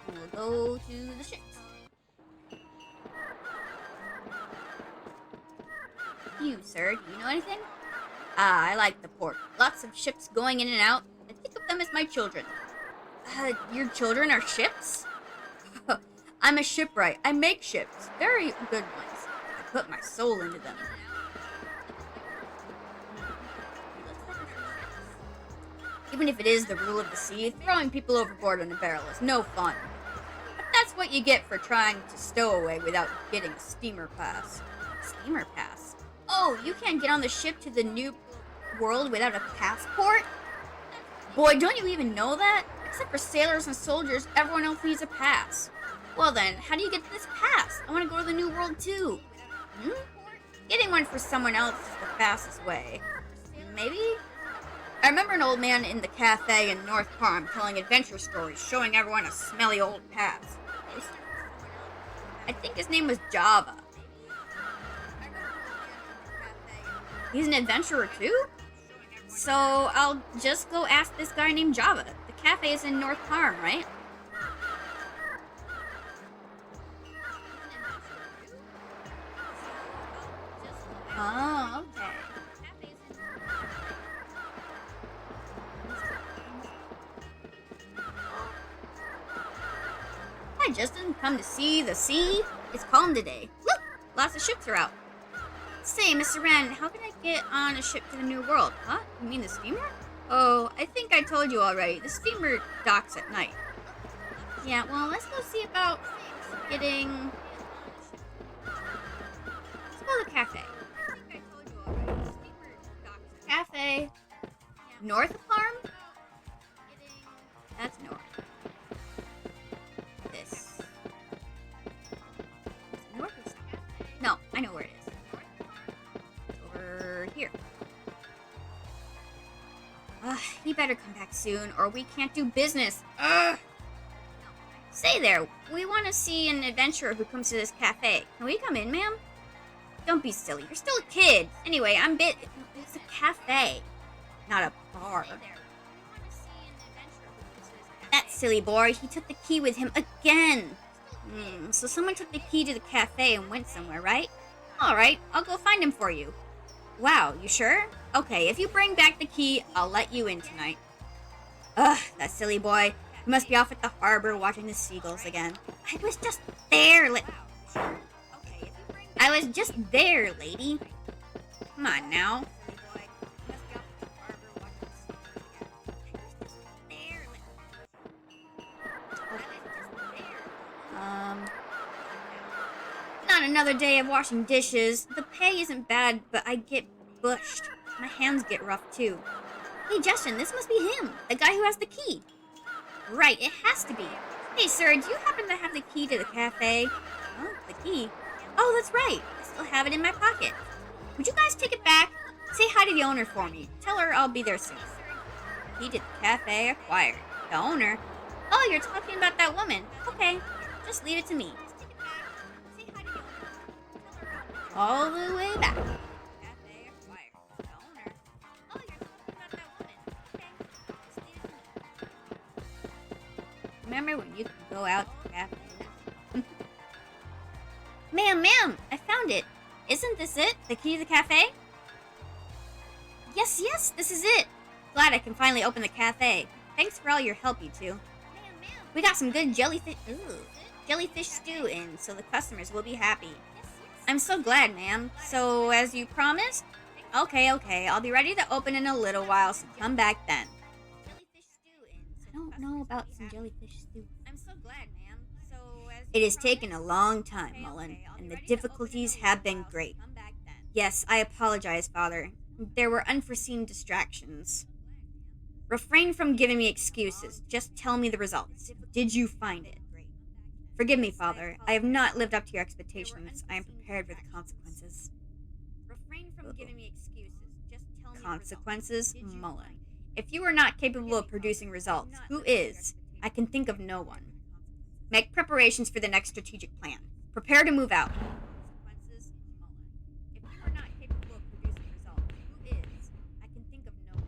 And we'll go to the ships. You, sir, do you know anything? I like the port. Lots of ships going in and out. I think of them as my children. Your children are ships? I'm a shipwright. I make ships. Very good ones. I put my soul into them. Even if it is the rule of the sea, throwing people overboard on a barrel is no fun. But that's what you get for trying to stow away without getting a steamer pass. Steamer pass? Oh, you can't get on the ship to the new world without a passport? Boy, don't you even know that? Except for sailors and soldiers, everyone else needs a pass. Well then, how do you get this pass? I want to go to the new world too. Getting one for someone else is the fastest way. Maybe? I remember an old man in the cafe in North Palm telling adventure stories, showing everyone a smelly old pass. I think his name was Java. He's an adventurer too? So I'll just go ask this guy named Java. The cafe is in North Palm, right? Oh, okay. Hi, Justin. Come to see the sea? It's calm today. Look! Lots of ships are out. Say, Mr. Wren, how can I get on a ship to the new world? Huh? You mean the steamer? Oh, I think I told you already. The steamer docks at night. Yeah, well, let's go see about getting... Let's go to the cafe. Cafe. North of Parm? That's north. This. North or south? No, I know where it is. Over here. He better come back soon, or we can't do business. Ugh! Say there, we want to see an adventurer who comes to this cafe. Can we come in, ma'am? Don't be silly. You're still a kid. Anyway, it's a cafe, not a bar. That silly boy, he took the key with him again. So someone took the key to the cafe and went somewhere, right? Alright, I'll go find him for you. Wow, you sure? Okay, if you bring back the key, I'll let you in tonight. Ugh, that silly boy. He must be off at the harbor watching the seagulls again. I was just there, lady. Come on now. Not another day of washing dishes. The pay isn't bad, but I get bushed. My hands get rough, too. Hey, Justin, this must be him. The guy who has the key. Right, it has to be. Hey, sir, do you happen to have the key to the cafe? Oh, the key? Oh, that's right. I still have it in my pocket. Would you guys take it back? Say hi to the owner for me. Tell her I'll be there soon. Key to the cafe acquired. The owner? Oh, you're talking about that woman. Okay, just leave it to me. All the way back. Cafe acquired. The owner? Oh, you're talking about that woman. Okay, just leave it to me. Remember when you could go out to cafes? Ma'am, I found it. Isn't this it? The key to the cafe? Yes, this is it. Glad I can finally open the cafe. Thanks for all your help, you two. We got some good jellyfish stew in, so the customers will be happy. I'm so glad, ma'am. So, as you promised? Okay, I'll be ready to open in a little while, so come back then. I don't know about some jellyfish stew. I'm so glad, ma'am. So, it has taken a long time, Mullen, and the difficulties have been great. Yes, I apologize, Father. There were unforeseen distractions. Refrain from giving me excuses. Just tell me the results. Did you find it? Forgive me, Father. I have not lived up to your expectations. I am prepared for the consequences. Refrain from giving me excuses. Just tell me consequences, Mullen. If you are not capable of producing results, who is? I can think of no one. Make preparations for the next strategic plan. Prepare to move out. If you are not capable of producing results, who is? I can think of no one.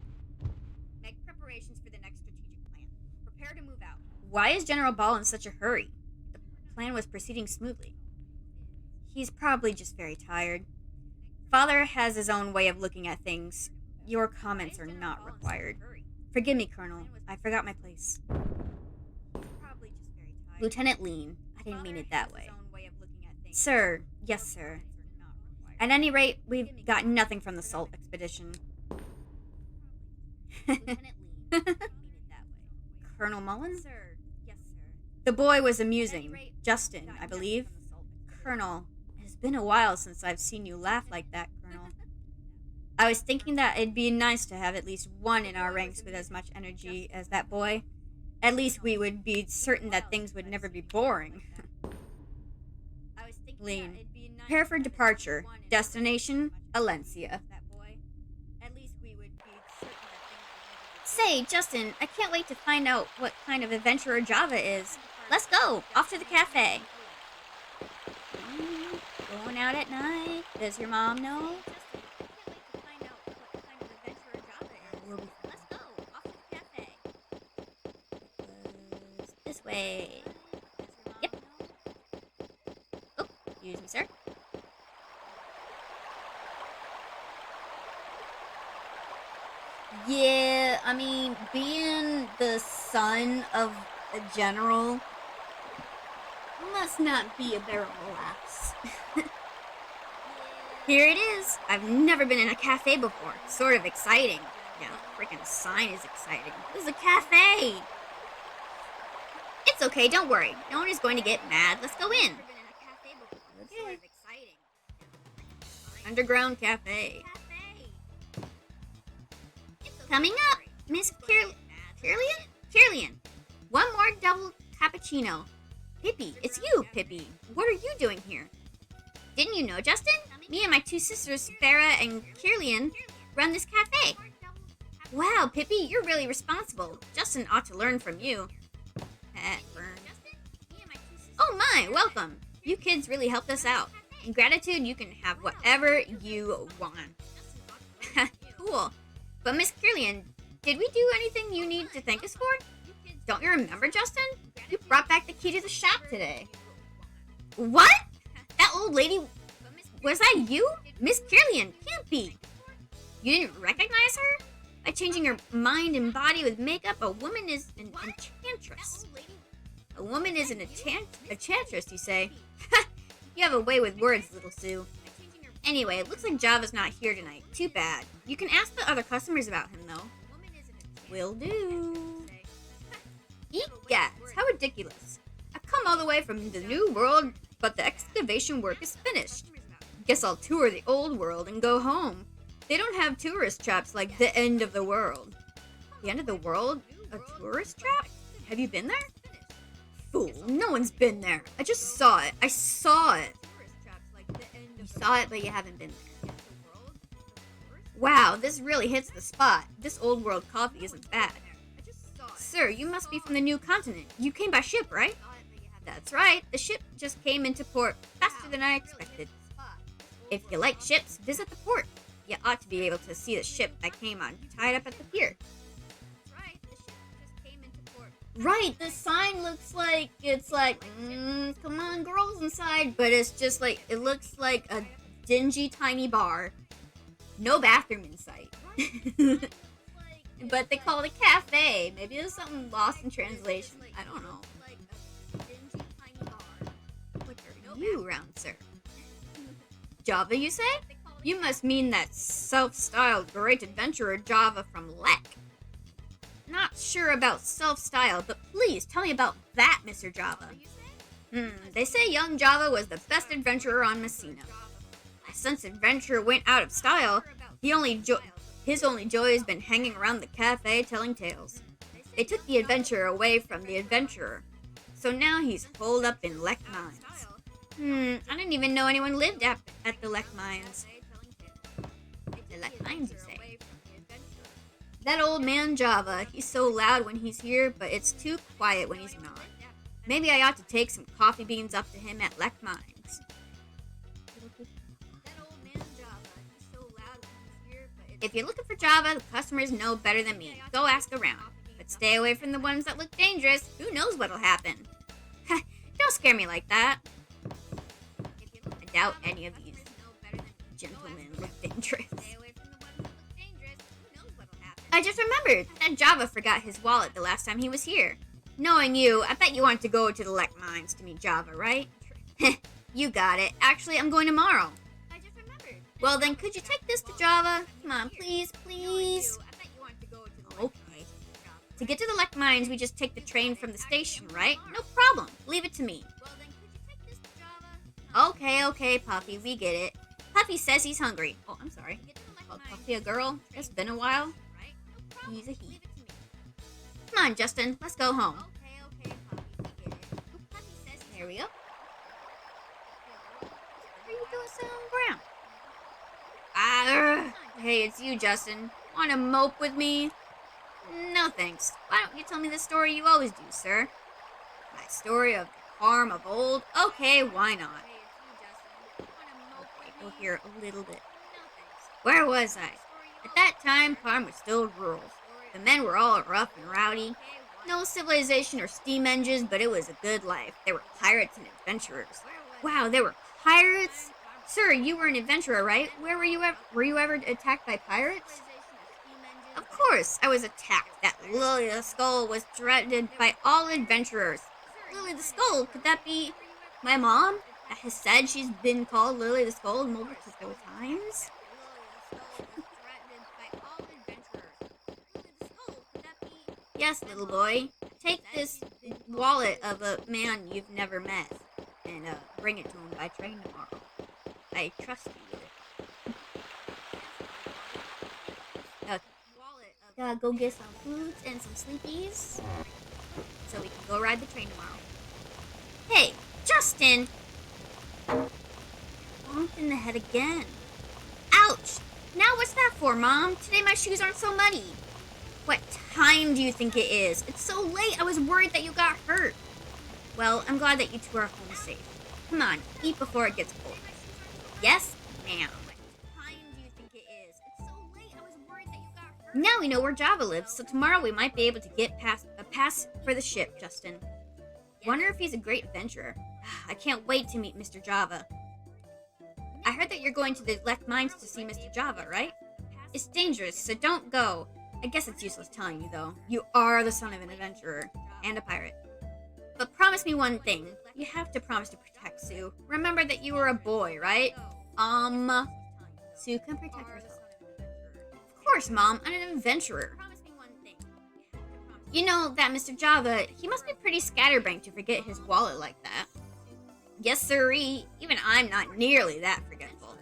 Make preparations for the next strategic plan. Prepare to move out. Why is General Ball in such a hurry? The plan was proceeding smoothly. He's probably just very tired. Father has his own way of looking at things. Your comments are not required. Forgive me, Colonel. I forgot my place. Lieutenant Lean. I didn't mean it that way. Sir. Yes, sir. At any rate, we've got nothing from the Salt expedition. Colonel Mullen? The boy was amusing. Justin, I believe. Colonel, it has been a while since I've seen you laugh like that, Colonel. I was thinking that it'd be nice to have at least one in our ranks with as much energy as that boy. At least we would be certain that things would never be boring. Lean. Prepare for departure. Destination, Alencia. Say, Justin, I can't wait to find out what kind of adventurer Java is. Let's go! Off to the cafe. Going out at night. Does your mom know? Let's go! Off to the cafe. This way. Yep. Oh, excuse me, sir. Yeah, I mean, being the son of a general must not be a barrel of laughs. Here it is. I've never been in a cafe before. Sort of exciting. Yeah, the freaking sign is exciting. This is a cafe. It's okay, don't worry. No one is going to get mad. Let's go in. Okay. Underground cafe. Coming up, Miss Kirlian? One more double cappuccino. Pippi, it's you, Pippi. What are you doing here? Didn't you know, Justin? Me and my two sisters, Farah and Kirlian, run this cafe. Wow, Pippi, you're really responsible. Justin ought to learn from you. Oh my, welcome. You kids really helped us out. In gratitude, you can have whatever you want. Cool. But Miss Kirlian, did we do anything you need to thank us for? Don't you remember, Justin? You brought back the key to the shop today. What? That old lady... Was that you? Miss Kirlian, can't be. You didn't recognize her? By changing her mind and body with makeup, a woman is an enchantress. A woman is an enchantress, you say? You have a way with words, little Sue. Anyway, it looks like Java's not here tonight. Too bad. You can ask the other customers about him, though. Will do. Egad, how ridiculous. I've come all the way from the New World but the excavation work is finished. Guess I'll tour the old world and go home. They don't have tourist traps like the end of the world. The end of the world? A tourist trap? Have you been there? Fool, no one's been there. I just saw it. I saw it. You saw it, but you haven't been there. Wow, this really hits the spot. This old world coffee isn't bad. Sir, you must be from the new continent. You came by ship, right? That's right. The ship just came into port faster than I expected. If you like ships, visit the port. You ought to be able to see the ship I came on, tied up at the pier. Right, the sign looks like, it's like, come on, girls inside, but it's just like, it looks like a dingy, tiny bar. No bathroom in sight. But they call it a cafe. Maybe there's something lost in translation. I don't know. What are you, round sir? Java, you say? You must mean that self-styled great adventurer Java from Lek. Not sure about self-styled, but please tell me about that, Mr. Java. They say young Java was the best adventurer on Messina. Since adventure went out of style, his only joy has been hanging around the cafe telling tales. They took the adventure away from the adventurer, so now he's holed up in Lek Mines. I didn't even know anyone lived at the Lek Mines. The Lek Mines, you say? That old man Java, he's so loud when he's here, but it's too quiet when he's not. Maybe I ought to take some coffee beans up to him at Lek Mines. If you're looking for Java, the customers know better than me. Go ask around. But stay away from the ones that look dangerous. Who knows what'll happen? Don't scare me like that. I doubt any of these gentlemen look dangerous. I just remembered that Java forgot his wallet the last time he was here. Knowing you, I bet you want to go to the Lek Mines to meet Java, right? You got it. Actually, I'm going tomorrow. Well, then, could you take this to Java? Come on, please, please. Okay. To get to the Lek Mines, we just take the train from the station, right? No problem. Leave it to me. Okay, Puffy, we get it. Puffy says he's hungry. Oh, I'm sorry. Called Puffy a girl? It's been a while. He's a he. Come on, Justin. Let's go home. There we go. What are you doing sitting on the ground? Hey, it's you, Justin. Want to mope with me? No, thanks. Why don't you tell me the story you always do, sir? My story of the farm of old? Okay, why not? Okay, we'll hear a little bit. Where was I? At that time, farm was still rural. The men were all rough and rowdy. No civilization or steam engines, but it was a good life. There were pirates and adventurers. Wow, there were pirates? Sir, you were an adventurer, right? Where were you ever attacked by pirates? Of course, I was attacked. That Lily the Skull was dreaded by all adventurers. Lily the Skull, could that be my mom? That has said she's been called Lily the Skull multiple times? Yes, little boy. Take this wallet of a man you've never met and bring it to him by train tomorrow. I trust you with it. Okay. Go get some foods and some sleepies so we can go ride the train tomorrow. Hey, Justin! Bonked in the head again. Ouch! Now what's that for, Mom? Today my shoes aren't so muddy. What time do you think it is? It's so late. I was worried that you got hurt. Well, I'm glad that you two are home safe. Come on, eat before it gets cold. Yes, ma'am. What time do you think it is? It's so late. I was worried that you got hurt. Now we know where Java lives, so tomorrow we might be able to get a pass for the ship, Justin. Wonder if he's a great adventurer. I can't wait to meet Mr. Java. I heard that you're going to the Lek Mines to see Mr. Java, right? It's dangerous, so don't go. I guess it's useless telling you, though. You are the son of an adventurer and a pirate. But promise me one thing. You have to promise to protect Sue. Remember that you were a boy, right? Sue can protect herself. Of course, Mom. I'm an adventurer. You know, that Mr. Java, he must be pretty scatterbrained to forget his wallet like that. Yes, sirree. Even I'm not nearly that forgetful.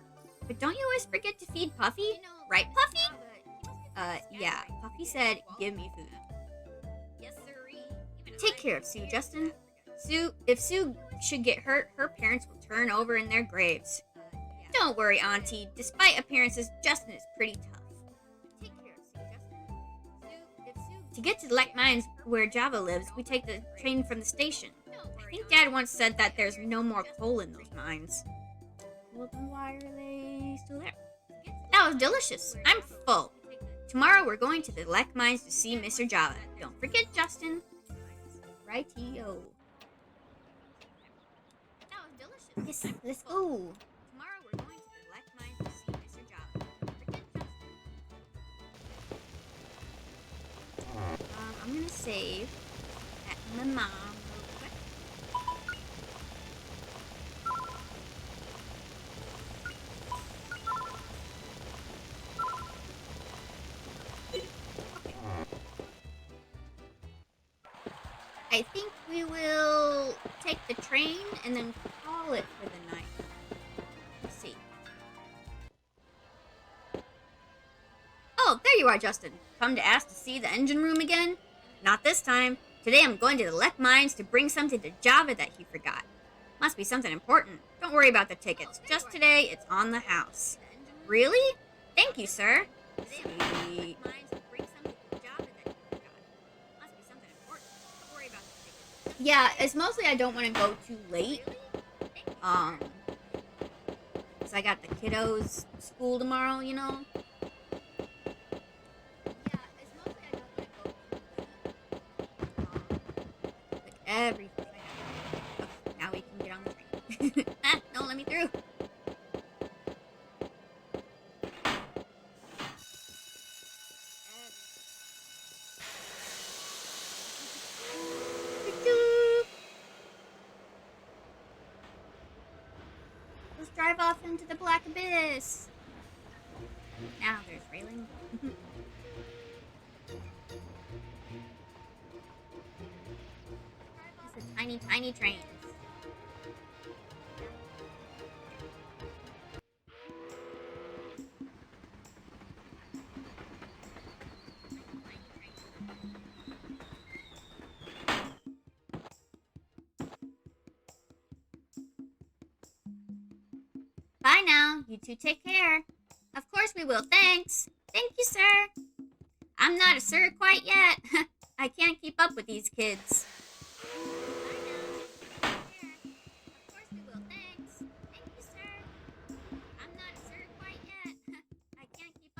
But don't you always forget to feed Puffy? Right, Puffy? Yeah. Puffy said, give me food. Take care of Sue, Justin. If Sue should get hurt, her parents will turn over in their graves. Don't worry, Auntie. Despite appearances, Justin is pretty tough. To get to the Lek Mines where Java lives, we take the train from the station. I think Dad once said that there's no more coal in those mines. Well, then why are they still there? That was delicious. I'm full. Tomorrow we're going to the Lek Mines to see Mr. Java. Don't forget, Justin. Righty-o. That was delicious. Yes, let's go. Tomorrow we're going to the Lek Mines to see Mr. Java. Don't forget, Justin. I'm gonna save at my mom real quick. I think we will take the train and then call it for the night. Let's see. Oh, there you are, Justin. Come to ask to see the engine room again? Not this time. Today I'm going to the Lek Mines to bring something to Java that he forgot. Must be something important. Don't worry about the tickets. Just today, it's on the house. Really? Thank you, sir. Sweet. Yeah, it's mostly I don't want to go too late. Cause I got the kiddos school tomorrow, you know. Yeah, it's mostly I don't want to go too late. Like everything. Okay, now we can get on the train. Don't let me through. Let's drive off into the black abyss. Now there's railing. It's a tiny, tiny train. Bye now. You two take care. Of course we will. Thanks. Thank you, sir. I'm not a sir quite yet. I can't keep up with these kids.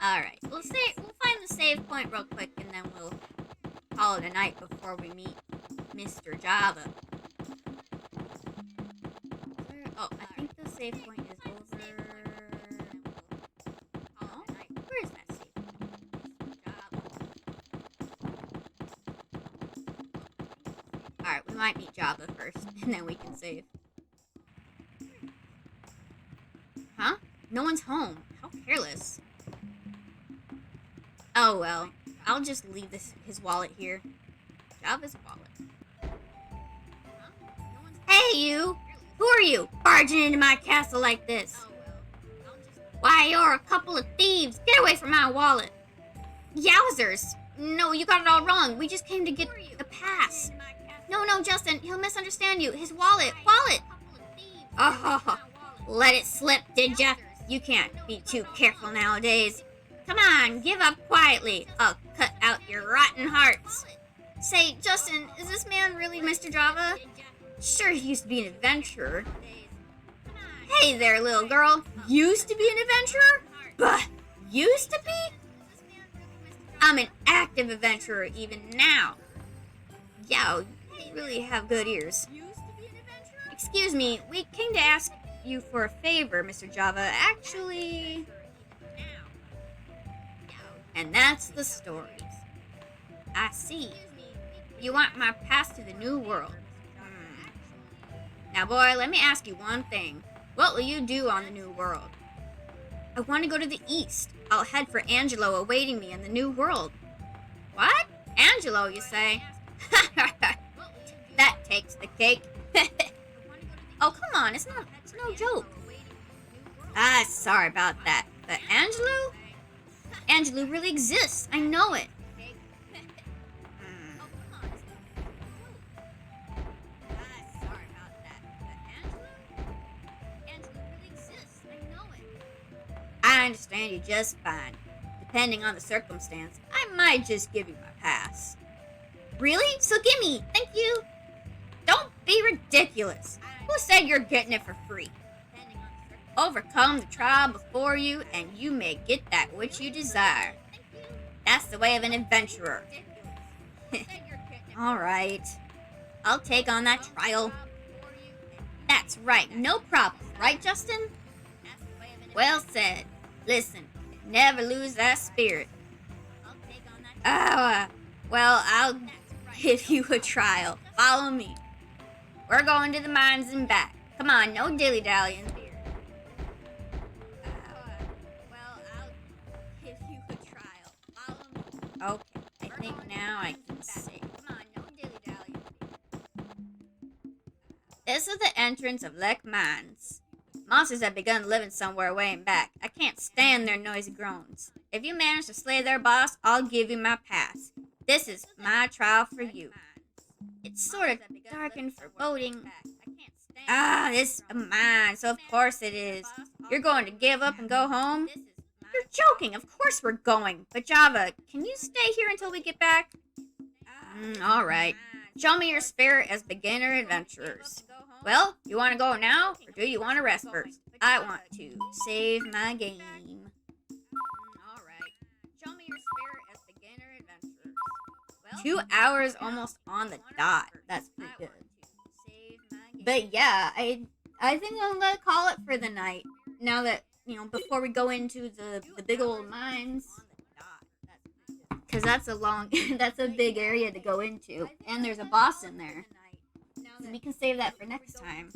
Alright, we'll find the save point real quick and then we'll call it a night before we meet Mr. Java. Oh, I think the save point is over. Oh, where is that save point? Alright, we might meet Java first, and then we can save. Huh? No one's home. How careless. Oh well, I'll just leave his wallet here. Java's wallet. Hey you! Who are you, barging into my castle like this? Why, you're a couple of thieves. Get away from my wallet. Yowzers. No, you got it all wrong. We just came to get the pass. No, Justin, he'll misunderstand you. His wallet. Oh, let it slip, did ya? You can't be too careful nowadays. Come on, give up quietly. I'll cut out your rotten hearts. Say, Justin, is this man really Mr. Java? Sure, he used to be an adventurer. Hey there, little girl. Used to be an adventurer? Bah, used to be? I'm an active adventurer even now. Yo, you really have good ears. Excuse me, we came to ask you for a favor, Mr. Java. Actually... And that's the story. I see. You want my pass to the new world. Now, boy, let me ask you one thing. What will you do on the new world? I want to go to the east. I'll head for Angelo awaiting me in the new world. What? Angelo, you say? That takes the cake. Oh, come on, it's no joke. Ah, sorry about that. But Angelo? Angelo really exists. I know it. I understand you just fine. Depending on the circumstance, I might just give you my pass. Really? So gimme. Thank you. Don't be ridiculous. Who said you're getting it for free? Overcome the trial before you, and you may get that which you desire. That's the way of an adventurer. Alright. I'll take on that trial. That's right, no problem. Right, Justin? Well said. Listen, never lose that spirit. Well, I'll give you a trial. Follow me. We're going to the mines and back. Come on, no dilly-dallying. Okay, I think now I can say. This is the entrance of Lek Mines. Monsters have begun living somewhere way in back. I can't stand their noisy groans. If you manage to slay their boss, I'll give you my pass. This is my trial for you. It's sort of dark and foreboding. Ah, this is mine, so of course it is. You're going to give up and go home? You're joking. Of course we're going. But Java, can you stay here until we get back? All right. Show me your spirit as beginner adventurers. Well, you want to go now, or do you want to rest first? I want to save my game. All right. Show me your spirit as beginner adventurers. 2 hours almost on the dot. That's pretty good. But yeah, I think I'm gonna call it for the night. Now that, before we go into the big old mines. Because that's that's a big area to go into. And there's a boss in there. So we can save that for next time.